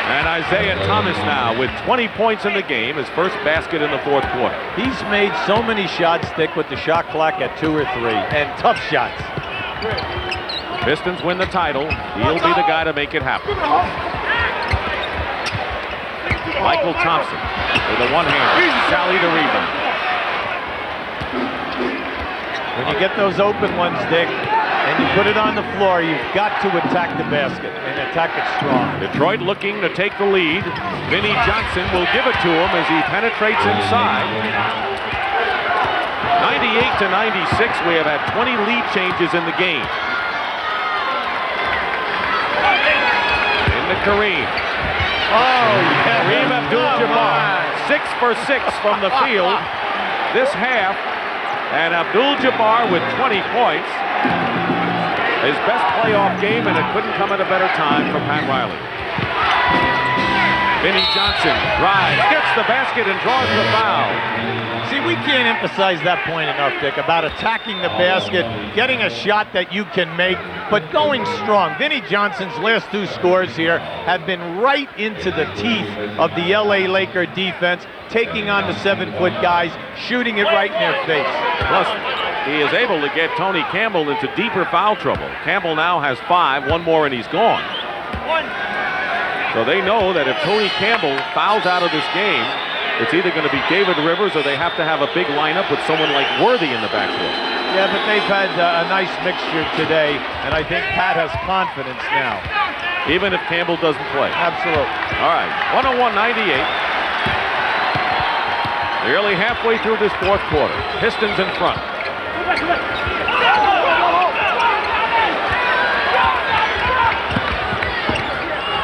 And Isiah Thomas now with 20 points in the game. His first basket in the fourth quarter. He's made so many shots, Dick, with the shot clock at 2 or 3. And tough shots. Pistons win the title. He'll be the guy to make it happen. Mychal Thompson with a one-hander. Salley the rebound. When you get those open ones, Dick, and you put it on the floor, you've got to attack the basket and attack it strong. Detroit looking to take the lead. Vinnie Johnson will give it to him as he penetrates inside. 98-96, we have had 20 lead changes in the game. Into Kareem. Oh, yeah. Kareem Abdul-Jabbar, 6 for 6 from the field this half. And Abdul-Jabbar with 20 points. His best playoff game, and it couldn't come at a better time for Pat Riley. Vinnie Johnson drives, gets the basket, and draws the foul. See, we can't emphasize that point enough, Dick, about attacking the basket, getting a shot that you can make, but going strong. Vinnie Johnson's last 2 scores here have been right into the teeth of the LA Laker defense, taking on the 7-foot guys, shooting it right in their face. Plus, he is able to get Tony Campbell into deeper foul trouble. Campbell now has 5, 1 more and he's gone. So they know that if Tony Campbell fouls out of this game, it's either going to be David Rivers or they have to have a big lineup with someone like Worthy in the backcourt. Yeah, but they've had a nice mixture today, and I think Pat has confidence now. Even if Campbell doesn't play. Absolutely. All right, 101-98. Nearly halfway through this 4th quarter. Pistons in front.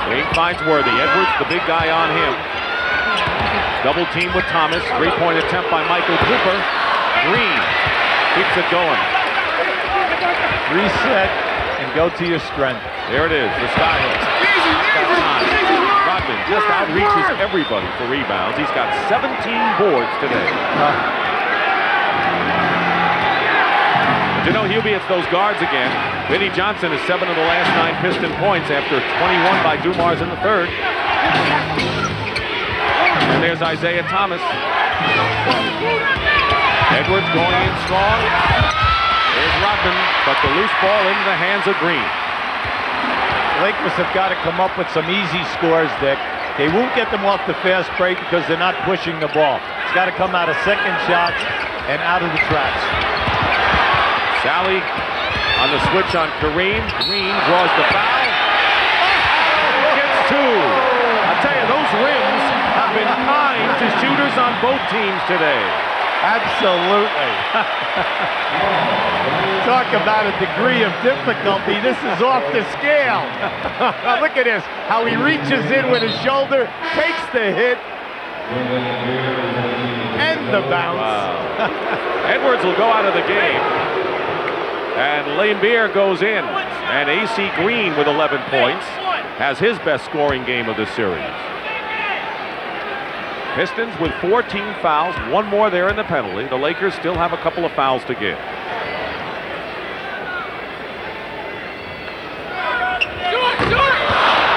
Green finds Worthy. Edwards, the big guy on him. Double team with Thomas. 3-point attempt by Michael Cooper. Green keeps it going. Reset and go to your strength. There it is, the style. Rodman just outreaches everybody for rebounds. He's got 17 boards today. But you know, Hubie, it's those guards again. Vinnie Johnson is 7 of the last 9 Piston points after 21 by Dumars in the 3rd. And there's Isiah Thomas. Edwards going in strong. There's Rodman, but the loose ball into the hands of Green. Lakers have got to come up with some easy scores, Dick. They won't get them off the fast break because they're not pushing the ball. It's got to come out of second shots and out of the traps. Salley on the switch on Kareem. Green draws the foul. Gets 2. I'll tell you, those rims have been kind to shooters on both teams today. Absolutely. Talk about a degree of difficulty. This is off the scale. Look at this. How he reaches in with his shoulder, takes the hit, and the bounce. Wow. Edwards will go out of the game. And Laimbeer goes in. And AC Green with 11 points has his best scoring game of the series. Pistons with 14 fouls, 1 more there in the penalty. The Lakers still have a couple of fouls to give.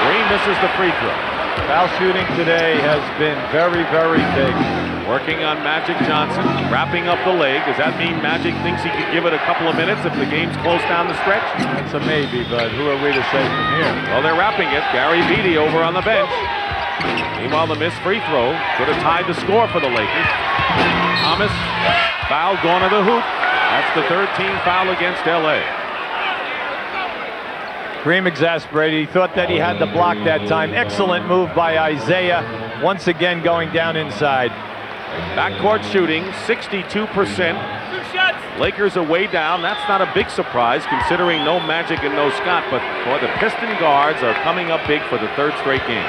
Green misses the free throw. Foul shooting today has been very, very big. Working on Magic Johnson, wrapping up the leg. Does that mean Magic thinks he could give it a couple of minutes if the game's close down the stretch? That's a maybe, but who are we to say from here? Well, they're wrapping it. Gary Beatty over on the bench. Meanwhile, the missed free throw could have tied the score for the Lakers. Thomas, foul, gone to the hoop. That's the 3rd team foul against LA. Kareem exasperated. He thought that he had the block that time. Excellent move by Isiah. Once again going down inside. Backcourt shooting, 62%. Lakers are way down. That's not a big surprise considering no Magic and no Scott, but boy, the Piston guards are coming up big for the 3rd straight game.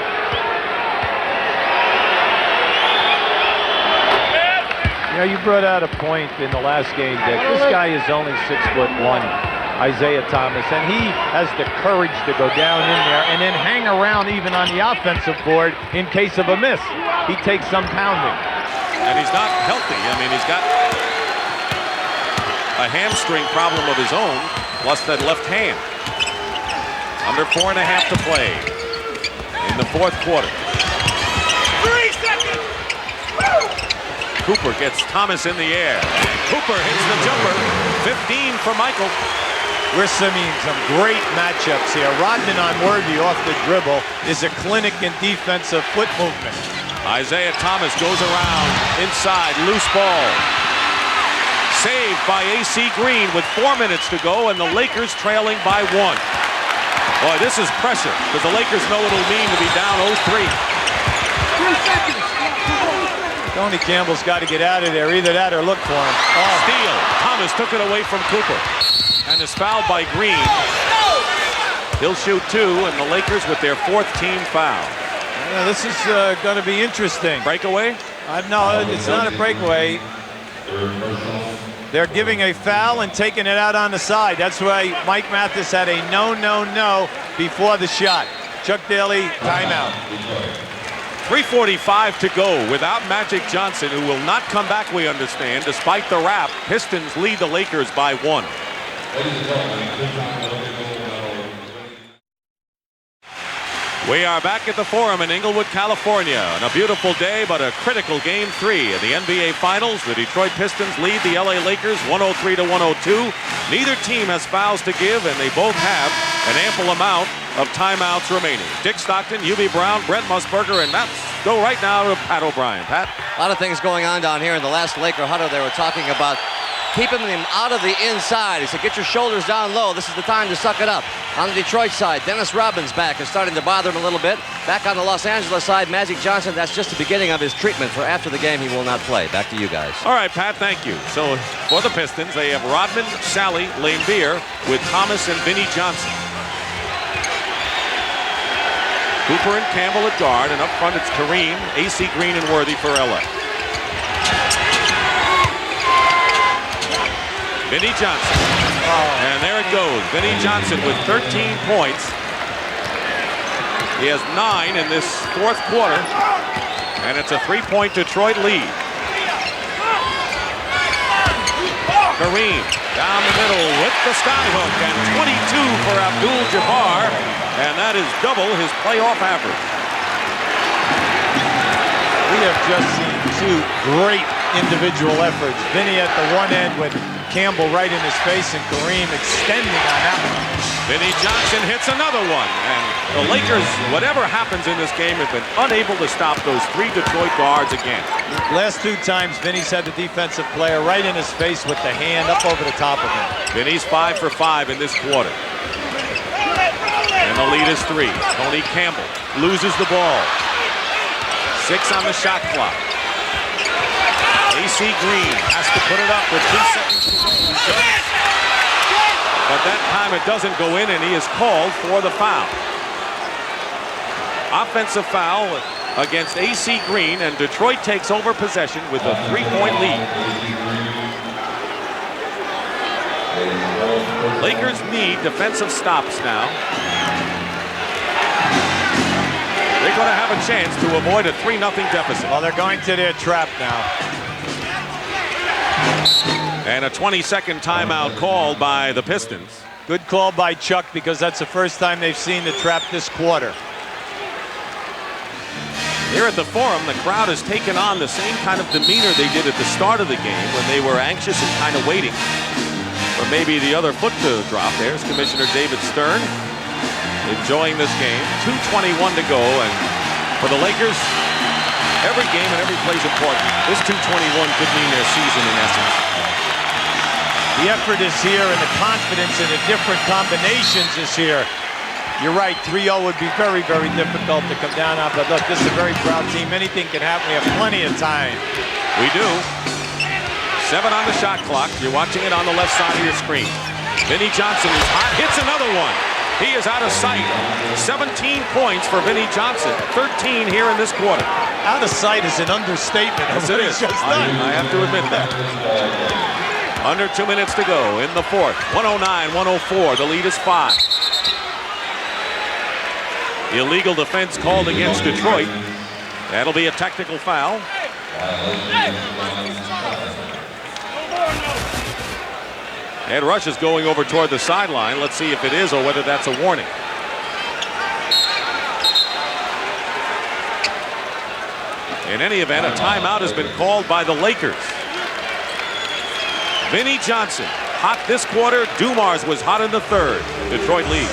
You know, you brought out a point in the last game, Dick. This guy is only 6'1", Isiah Thomas, and he has the courage to go down in there and then hang around even on the offensive board in case of a miss. He takes some pounding. And he's not healthy. I mean, he's got a hamstring problem of his own, plus that left hand. Under 4.5 to play in the 4th quarter. 3 seconds! Cooper gets Thomas in the air. Cooper hits the jumper. 15 for Mychal. We're seeing some great matchups here. Rodman on Worthy off the dribble is a clinic in defensive foot movement. Isiah Thomas goes around inside, loose ball. Saved by A.C. Green with 4 minutes to go, and the Lakers trailing by 1. Boy, this is pressure, because the Lakers know what it'll mean to be down 0-3. Tony Campbell's got to get out of there. Either that or look for him. Oh. Steal. Thomas took it away from Cooper. And is fouled by Green. He'll shoot 2, and the Lakers with their 4th team foul. Yeah, this is going to be interesting. Breakaway? No, it's not a breakaway. They're giving a foul and taking it out on the side. That's why Mike Mathis had a no before the shot. Chuck Daly, timeout. 3:45 to go without Magic Johnson, who will not come back, we understand, despite the wrap. Pistons lead the Lakers by 1. We are back at the Forum in Inglewood, California, on a beautiful day, but a critical Game 3 in the NBA Finals. The Detroit Pistons lead the LA Lakers 103-102. Neither team has fouls to give, and they both have an ample amount of timeouts remaining. Dick Stockton, UB Brown, Brent Musburger, and let's go right now to Pat O'Brien. Pat? A lot of things going on down here in the last Laker huddle. They were talking about keeping them out of the inside. He said, get your shoulders down low. This is the time to suck it up. On the Detroit side, Dennis Rodman's back is starting to bother him a little bit. Back on the Los Angeles side, Magic Johnson, that's just the beginning of his treatment. For after the game, he will not play. Back to you guys. All right, Pat, thank you. So for the Pistons, they have Rodman, Salley, Laimbeer with Thomas and Vinnie Johnson. Cooper and Campbell at guard, and up front it's Kareem, A.C. Green, and Worthy for LA. Vinnie Johnson. And there it goes. Vinnie Johnson with 13 points. He has 9 in this 4th quarter. And it's a 3-point Detroit lead. Kareem down the middle with the skyhook, and 22 for Abdul Jabbar. And that is double his playoff average. We have just seen 2 great individual efforts. Vinnie at the one end with Campbell right in his face, and Kareem extending on that one. Vinnie Johnson hits another one, and the Lakers, whatever happens in this game, have been unable to stop those 3 Detroit guards again. Last 2 times, Vinnie's had the defensive player right in his face with the hand up over the top of him. Vinnie's 5 for 5 in this quarter. And the lead is 3. Tony Campbell loses the ball. 6 on the shot clock. A.C. Green has to put it up with 2 seconds to go. But that time it doesn't go in, and he is called for the foul. Offensive foul against A.C. Green, and Detroit takes over possession with a 3-point lead. Lakers need defensive stops now. They're going to have a chance to avoid a 3-0 deficit. Well, they're going to their trap now. And a 20-second timeout called by the Pistons. Good call by Chuck, because that's the first time they've seen the trap this quarter. Here at the Forum, the crowd has taken on the same kind of demeanor they did at the start of the game, when they were anxious and kind of waiting for maybe the other foot to drop. There's Commissioner David Stern enjoying this game. 2:21 to go, and for the Lakers, every game and every play is important. This 2:21 could mean their season in essence. The effort is here, and the confidence in the different combinations is here. You're right, 3-0 would be very, very difficult to come down on, but look, this is a very proud team. Anything can happen. We have plenty of time. We do. 7 on the shot clock. You're watching it on the left side of your screen. Vinnie Johnson is hot, hits another one. He is out of sight. 17 points for Vinnie Johnson. 13 here in this quarter. Out of sight is an understatement. Yes, it is. I have to admit that. Under 2 minutes to go in the 4th. 109-104. The lead is 5. Illegal defense called against Detroit. That'll be a technical foul. Ed Rush is going over toward the sideline. Let's see if it is or whether that's a warning. In any event, a timeout has been called by the Lakers. Vinnie Johnson, hot this quarter. Dumars was hot in the 3rd. Detroit leads.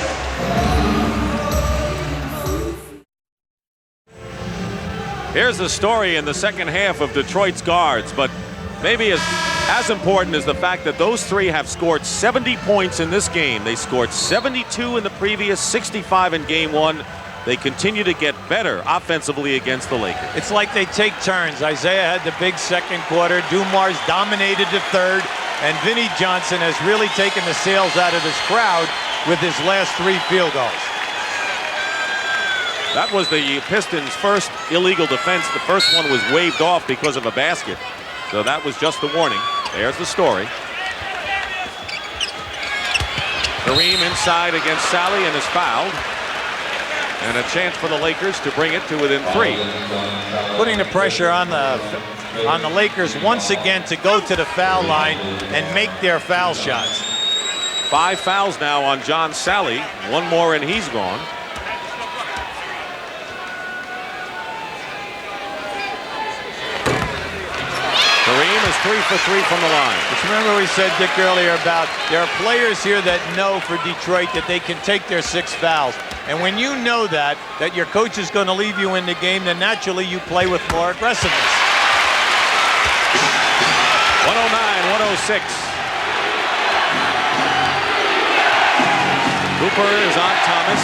Here's the story in the second half of Detroit's guards, but maybe as As important is the fact that those three have scored 70 points in this game. They scored 72 in the previous, 65 in game one. They continue to get better offensively against the Lakers. It's like they take turns. Isiah had the big second quarter. Dumars dominated the third. And Vinnie Johnson has really taken the sails out of this crowd with his last 3 field goals. That was the Pistons' first illegal defense. The first one was waved off because of a basket. So that was just the warning. There's the story. Kareem inside against Salley and is fouled. And a chance for the Lakers to bring it to within 3. Putting the pressure on the Lakers once again to go to the foul line and make their foul shots. 5 fouls now on John Salley. 1 more and he's gone. Kareem is 3 for 3 from the line. Just remember we said, Dick, earlier about there are players here that know for Detroit that they can take their 6 fouls. And when you know that your coach is going to leave you in the game, then naturally you play with more aggressiveness. 109-106. Cooper is on Thomas.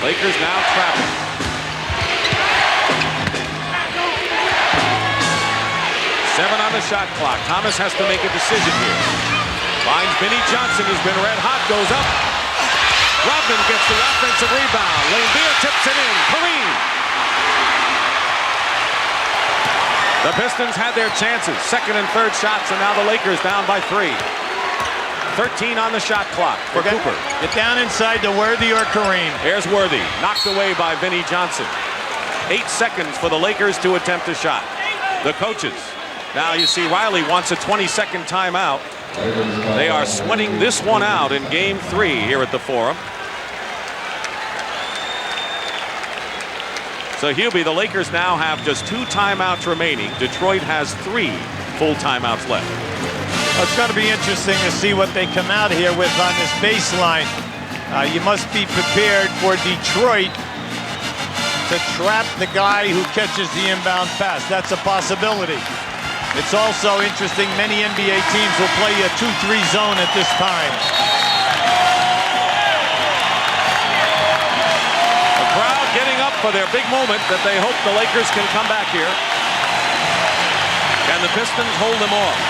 Lakers now trapping. 7 on the shot clock. Thomas has to make a decision here. Finds Vinnie Johnson, who's been red hot, goes up. Rodman gets the offensive rebound. Laimbeer tips it in. Kareem. The Pistons had their chances. Second and third shots, and now the Lakers down by 3. 13 on the shot clock for Cooper. Get down inside to Worthy or Kareem. Here's Worthy, knocked away by Vinnie Johnson. 8 seconds for the Lakers to attempt a shot. The coaches. Now you see Riley wants a 20-second timeout. They are sweating this one out in game 3 here at the Forum. So Hubie, the Lakers now have just 2 timeouts remaining. Detroit has 3 full timeouts left. Well, it's going to be interesting to see what they come out here with on this baseline. You must be prepared for Detroit to trap the guy who catches the inbound pass. That's a possibility. It's also interesting, many NBA teams will play a 2-3 zone at this time. The crowd getting up for their big moment that they hope the Lakers can come back here. Can the Pistons hold them off?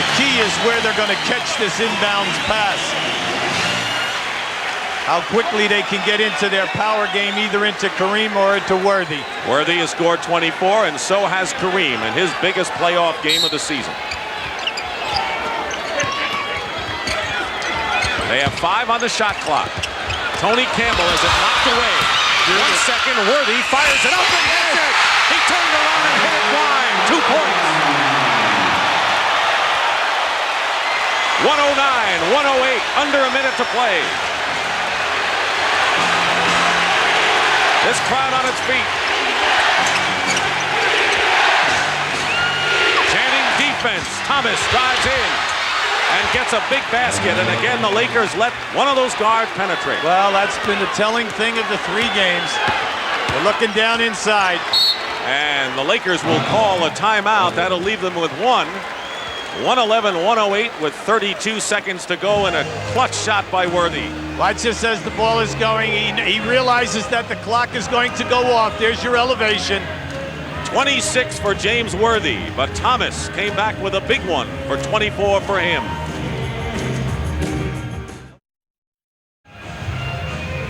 The key is where they're going to catch this inbounds pass. How quickly they can get into their power game, either into Kareem or into Worthy. Worthy has scored 24, and so has Kareem in his biggest playoff game of the season. They have 5 on the shot clock. Tony Campbell has it knocked away. 1 second, Worthy fires it up and hits it. He turned around and hit it wide. 2 points. 109-108, under a minute to play. This crowd on its feet. Chanting defense. Thomas drives in and gets a big basket. And again, the Lakers let one of those guards penetrate. Well, that's been the telling thing of the 3 games. They're looking down inside. And the Lakers will call a timeout. That'll leave them with 1. 111-108 with 32 seconds to go, and a clutch shot by Worthy. Watch this as the ball is going. He realizes that the clock is going to go off. There's your elevation. 26 for James Worthy, but Thomas came back with a big one for 24 for him.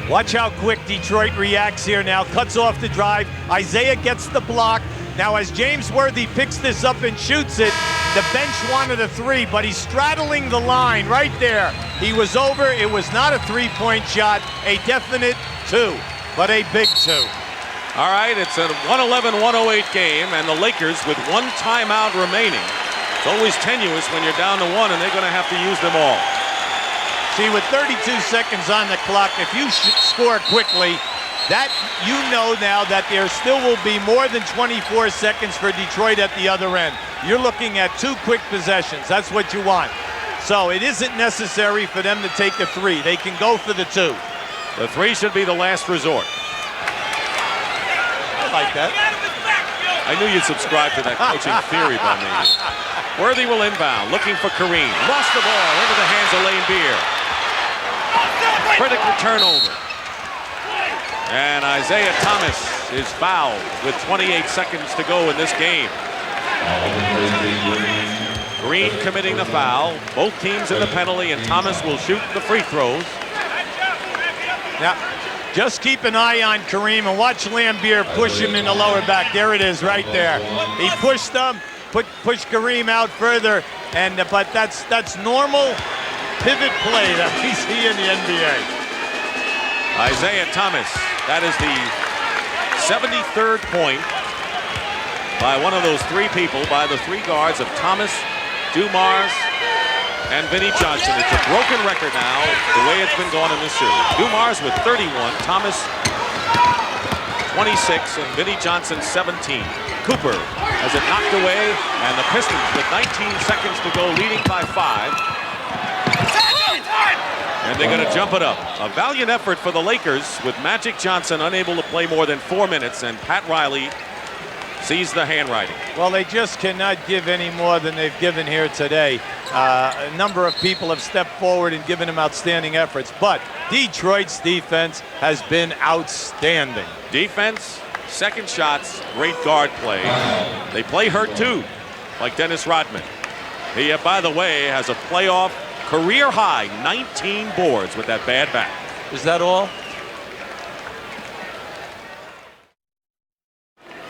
Watch how quick Detroit reacts here now. Cuts off the drive. Isiah gets the block. Now as James Worthy picks this up and shoots it, the bench wanted a 3, but he's straddling the line right there. He was over. It was not a 3-point shot, a definite 2, but a big 2. All right, it's a 111-108 game, and the Lakers with 1 timeout remaining. It's always tenuous when you're down to 1, and they're going to have to use them all. See, with 32 seconds on the clock, if you score quickly, that you know now that there still will be more than 24 seconds for Detroit at the other end. You're looking at 2 quick possessions. That's what you want. So it isn't necessary for them to take a 3. They can go for the 2. The 3 should be the last resort. like that. I knew you'd subscribe to that coaching theory by me. Worthy will inbound, looking for Kareem. Lost the ball into the hands of Laimbeer. Critical turnover. And Isiah Thomas is fouled with 28 seconds to go in this game. Green committing the foul. Both teams in the penalty, and Thomas will shoot the free throws. Now, just keep an eye on Kareem and watch Laimbeer push him in the lower back. There it is, right there. He pushed him, pushed Kareem out further, and but that's normal pivot play that we see in the NBA. Isiah Thomas, that is the 73rd point by one of those three people, by the three guards of Thomas, Dumars, and Vinnie Johnson. It's a broken record now, the way it's been going in this series. Dumars with 31, Thomas 26, and Vinnie Johnson 17. Cooper has it knocked away, and the Pistons with 19 seconds to go, leading by 5. And they're going to jump it up. A valiant effort for the Lakers with Magic Johnson unable to play more than 4 minutes, and Pat Riley sees the handwriting. Well, they just cannot give any more than they've given here today. A number of people have stepped forward and given them outstanding efforts, but Detroit's defense has been outstanding. Defense, second shots, great guard play. They play hurt too, like Dennis Rodman. He, by the way, has a playoff career high 19 boards with that bad back. Is that all?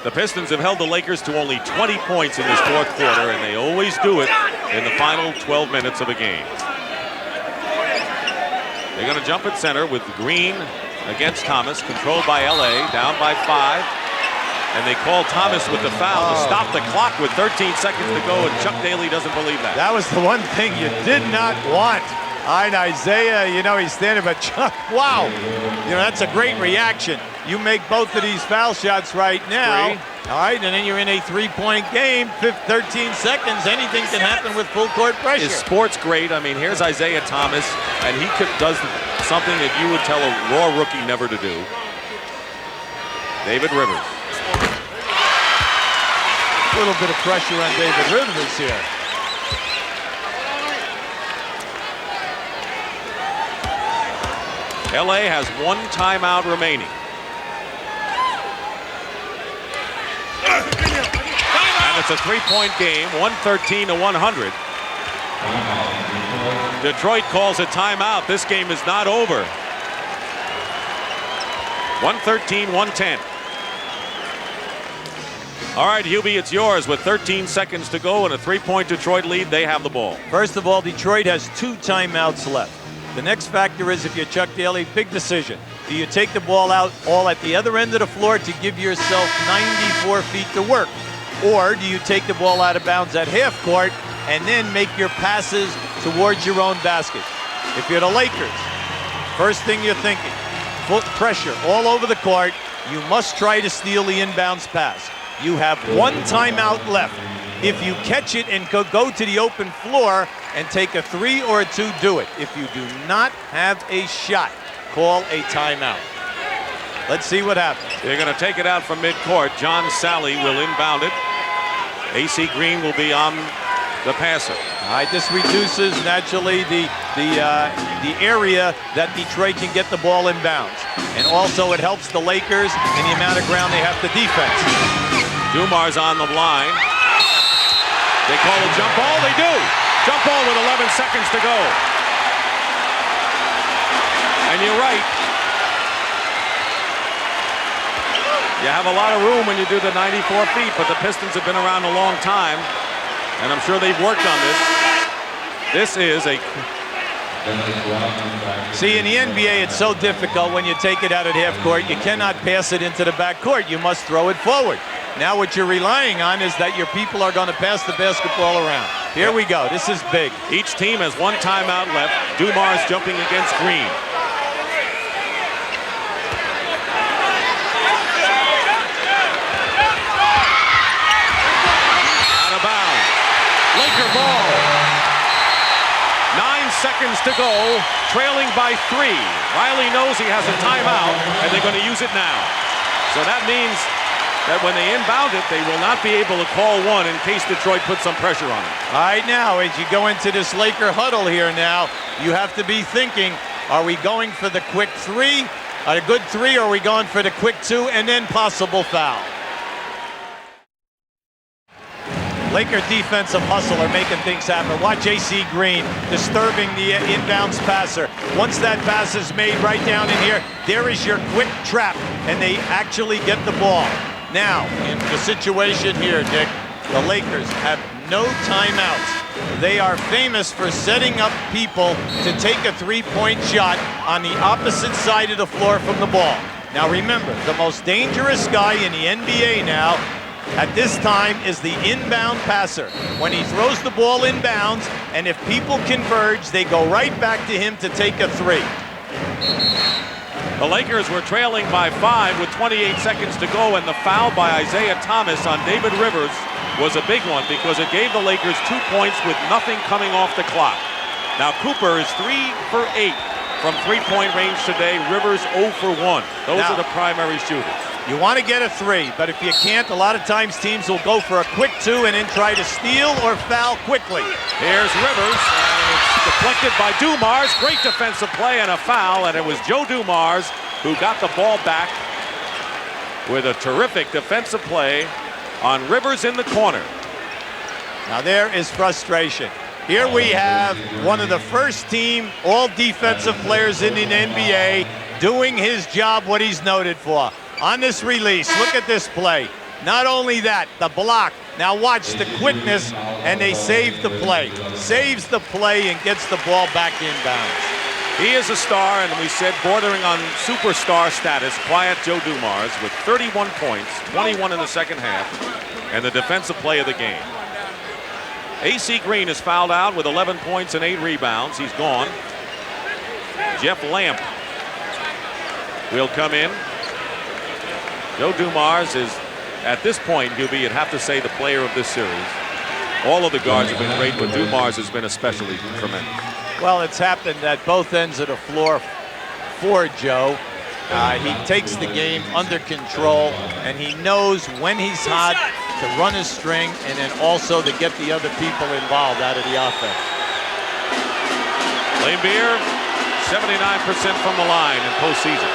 The Pistons have held the Lakers to only 20 points in this fourth quarter, and they always do it in the final 12 minutes of a game. They're going to jump at center with Green against Thomas, controlled by LA, down by 5. And they call Thomas with the foul to stop the clock with 13 seconds to go, and Chuck Daly doesn't believe that. That was the one thing you did not want. And Isiah, you know, he's standing, but Chuck, wow. You know, that's a great reaction. You make both of these foul shots right now. All right, and then you're in a 3-point game, 13 seconds. Anything can happen with full court pressure. Is sports great? I mean, here's Isiah Thomas, and he does something that you would tell a raw rookie never to do. David Rivers. A little bit of pressure on David Rivers here. LA has one timeout remaining. And it's a 3-point game, 113 to 100. Detroit calls a timeout. This game is not over. 113-110. All right, Hubie, it's yours with 13 seconds to go and a 3-point Detroit lead. They have the ball. First of all, Detroit has 2 timeouts left. The next factor is, if you're Chuck Daly, big decision. Do you take the ball out all at the other end of the floor to give yourself 94 feet to work? Or do you take the ball out of bounds at half court and then make your passes towards your own basket? If you're the Lakers, first thing you're thinking, foot pressure all over the court. You must try to steal the inbounds pass. You have 1 timeout left. If you catch it and go to the open floor and take a 3 or a 2, do it. If you do not have a shot, call a timeout. Let's see what happens. They're going to take it out from midcourt. John Salley will inbound it. AC Green will be on the passer. All right, this reduces naturally the area that Detroit can get the ball in bounds. And also it helps the Lakers in the amount of ground they have to defense. Dumars on the line. They call a jump ball. They do. Jump ball with 11 seconds to go. And you're right. You have a lot of room when you do the 94 feet, but the Pistons have been around a long time, and I'm sure they've worked on this. This is a... See, in the NBA, it's so difficult when you take it out at half court. You cannot pass it into the back court. You must throw it forward. Now what you're relying on is that your people are going to pass the basketball around. Here we go. This is big. Each team has 1 timeout left. Dumars jumping against Green. Out of bounds. Laker ball. 9 seconds to go, trailing by 3. Riley knows he has a timeout, and they're going to use it now. So that means that when they inbound it, they will not be able to call one in case Detroit puts some pressure on them. All right, now, as you go into this Laker huddle here now, you have to be thinking, are we going for the quick three, a good three, or are we going for the quick two and then possible foul? Laker defensive hustle are making things happen. Watch AC Green disturbing the inbounds passer. Once that pass is made right down in here, there is your quick trap, and they actually get the ball. Now, in the situation here, Dick, the Lakers have no timeouts. They are famous for setting up people to take a three-point shot on the opposite side of the floor from the ball. Now remember, the most dangerous guy in the NBA now at this time is the inbound passer. When he throws the ball inbounds, and if people converge, they go right back to him to take a three. The Lakers were trailing by 5 with 28 seconds to go, and the foul by Isiah Thomas on David Rivers was a big one because it gave the Lakers 2 points with nothing coming off the clock. Now Cooper is 3 for 8 from three-point range today. Rivers 0 for 1. Those are the primary shooters. You want to get a three, but if you can't, a lot of times teams will go for a quick two and then try to steal or foul quickly. Here's Rivers, and it's deflected by Dumars. Great defensive play and a foul, and it was Joe Dumars who got the ball back with a terrific defensive play on Rivers in the corner. Now there is frustration. Here we have one of the first team all defensive players in the NBA doing his job, what he's noted for. On this release, look at this play. Not only that, the block. Now watch the quickness, and they save the play. Saves the play and gets the ball back inbounds. He is a star, and we said bordering on superstar status. Quiet Joe Dumars with 31 points, 21 in the second half, and the defensive play of the game. AC Green is fouled out with 11 points and 8 rebounds. He's gone. Jeff Lamp will come in. Joe Dumars is, at this point, Hubie, you'd have to say the player of this series. All of the guards have been great, but Dumars has been especially tremendous. Well, it's happened at both ends of the floor for Joe. He takes the game under control, and he knows when he's hot to run his string and then also to get the other people involved out of the offense. Laimbeer, 79% from the line in postseason.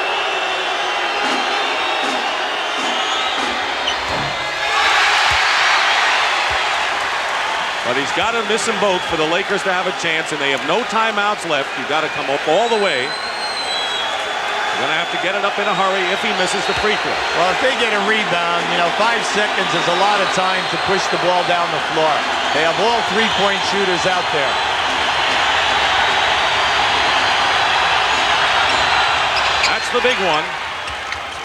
But he's got to miss them both for the Lakers to have a chance, and they have no timeouts left. You've got to come up all the way. You're going to have to get it up in a hurry if he misses the free throw. Well, if they get a rebound, 5 seconds is a lot of time to push the ball down the floor. They have all three-point shooters out there. That's the big one.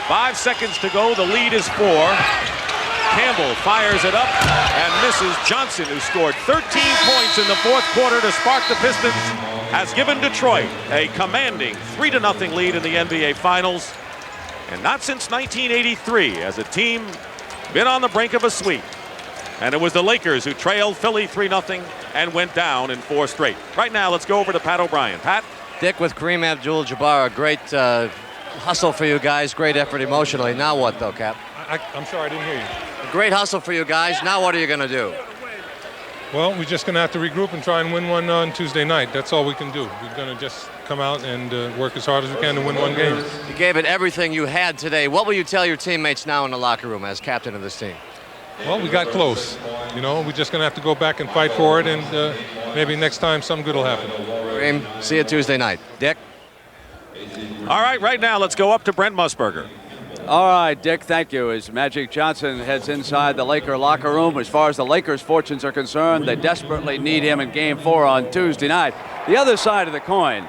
5 seconds to go. The lead is 4. Campbell fires it up and misses. Johnson, who scored 13 points in the fourth quarter to spark the Pistons, has given Detroit a commanding 3-0 lead in the NBA Finals. And not since 1983 has a team been on the brink of a sweep. And it was the Lakers who trailed Philly 3-0 and went down in 4 straight. Right now, let's go over to Pat O'Brien. Pat? Dick, with Kareem Abdul Jabbar, a great hustle for you guys, great effort emotionally. Now what, though, Cap? I'm sorry, I didn't hear you. A great hustle for you guys. Now what are you going to do? Well, we're just going to have to regroup and try and win one on Tuesday night. That's all we can do. We're going to just come out and work as hard as we can to win one game. You gave it everything you had today. What will you tell your teammates now in the locker room as captain of this team? Well, we got close. We're just going to have to go back and fight for it, and maybe next time something good will happen. Kareem, see you Tuesday night. Dick? All right now, let's go up to Brent Musburger. All right, Dick, thank you. As Magic Johnson heads inside the Laker locker room, as far as the Lakers' fortunes are concerned, they desperately need him in Game 4 on Tuesday night. The other side of the coin,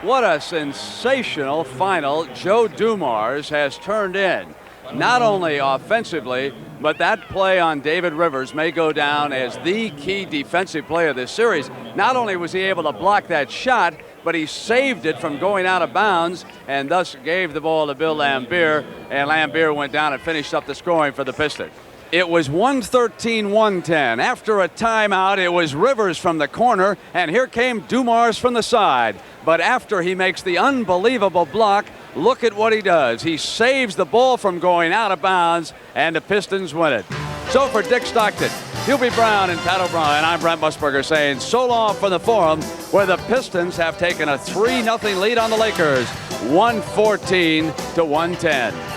what a sensational final Joe Dumars has turned in. Not only offensively, but that play on David Rivers may go down as the key defensive play of this series. Not only was he able to block that shot, but he saved it from going out of bounds and thus gave the ball to Bill Laimbeer, and Laimbeer went down and finished up the scoring for the Pistons. It was 113-110. After a timeout, it was Rivers from the corner, and here came Dumars from the side. But after he makes the unbelievable block Look at what he does. He saves the ball from going out of bounds, and the Pistons win it. So for Dick Stockton, Hubie Brown, and Pat O'Brien, I'm Brent Musburger saying so long from the Forum, where the Pistons have taken a 3-0 lead on the Lakers, 114 to 110.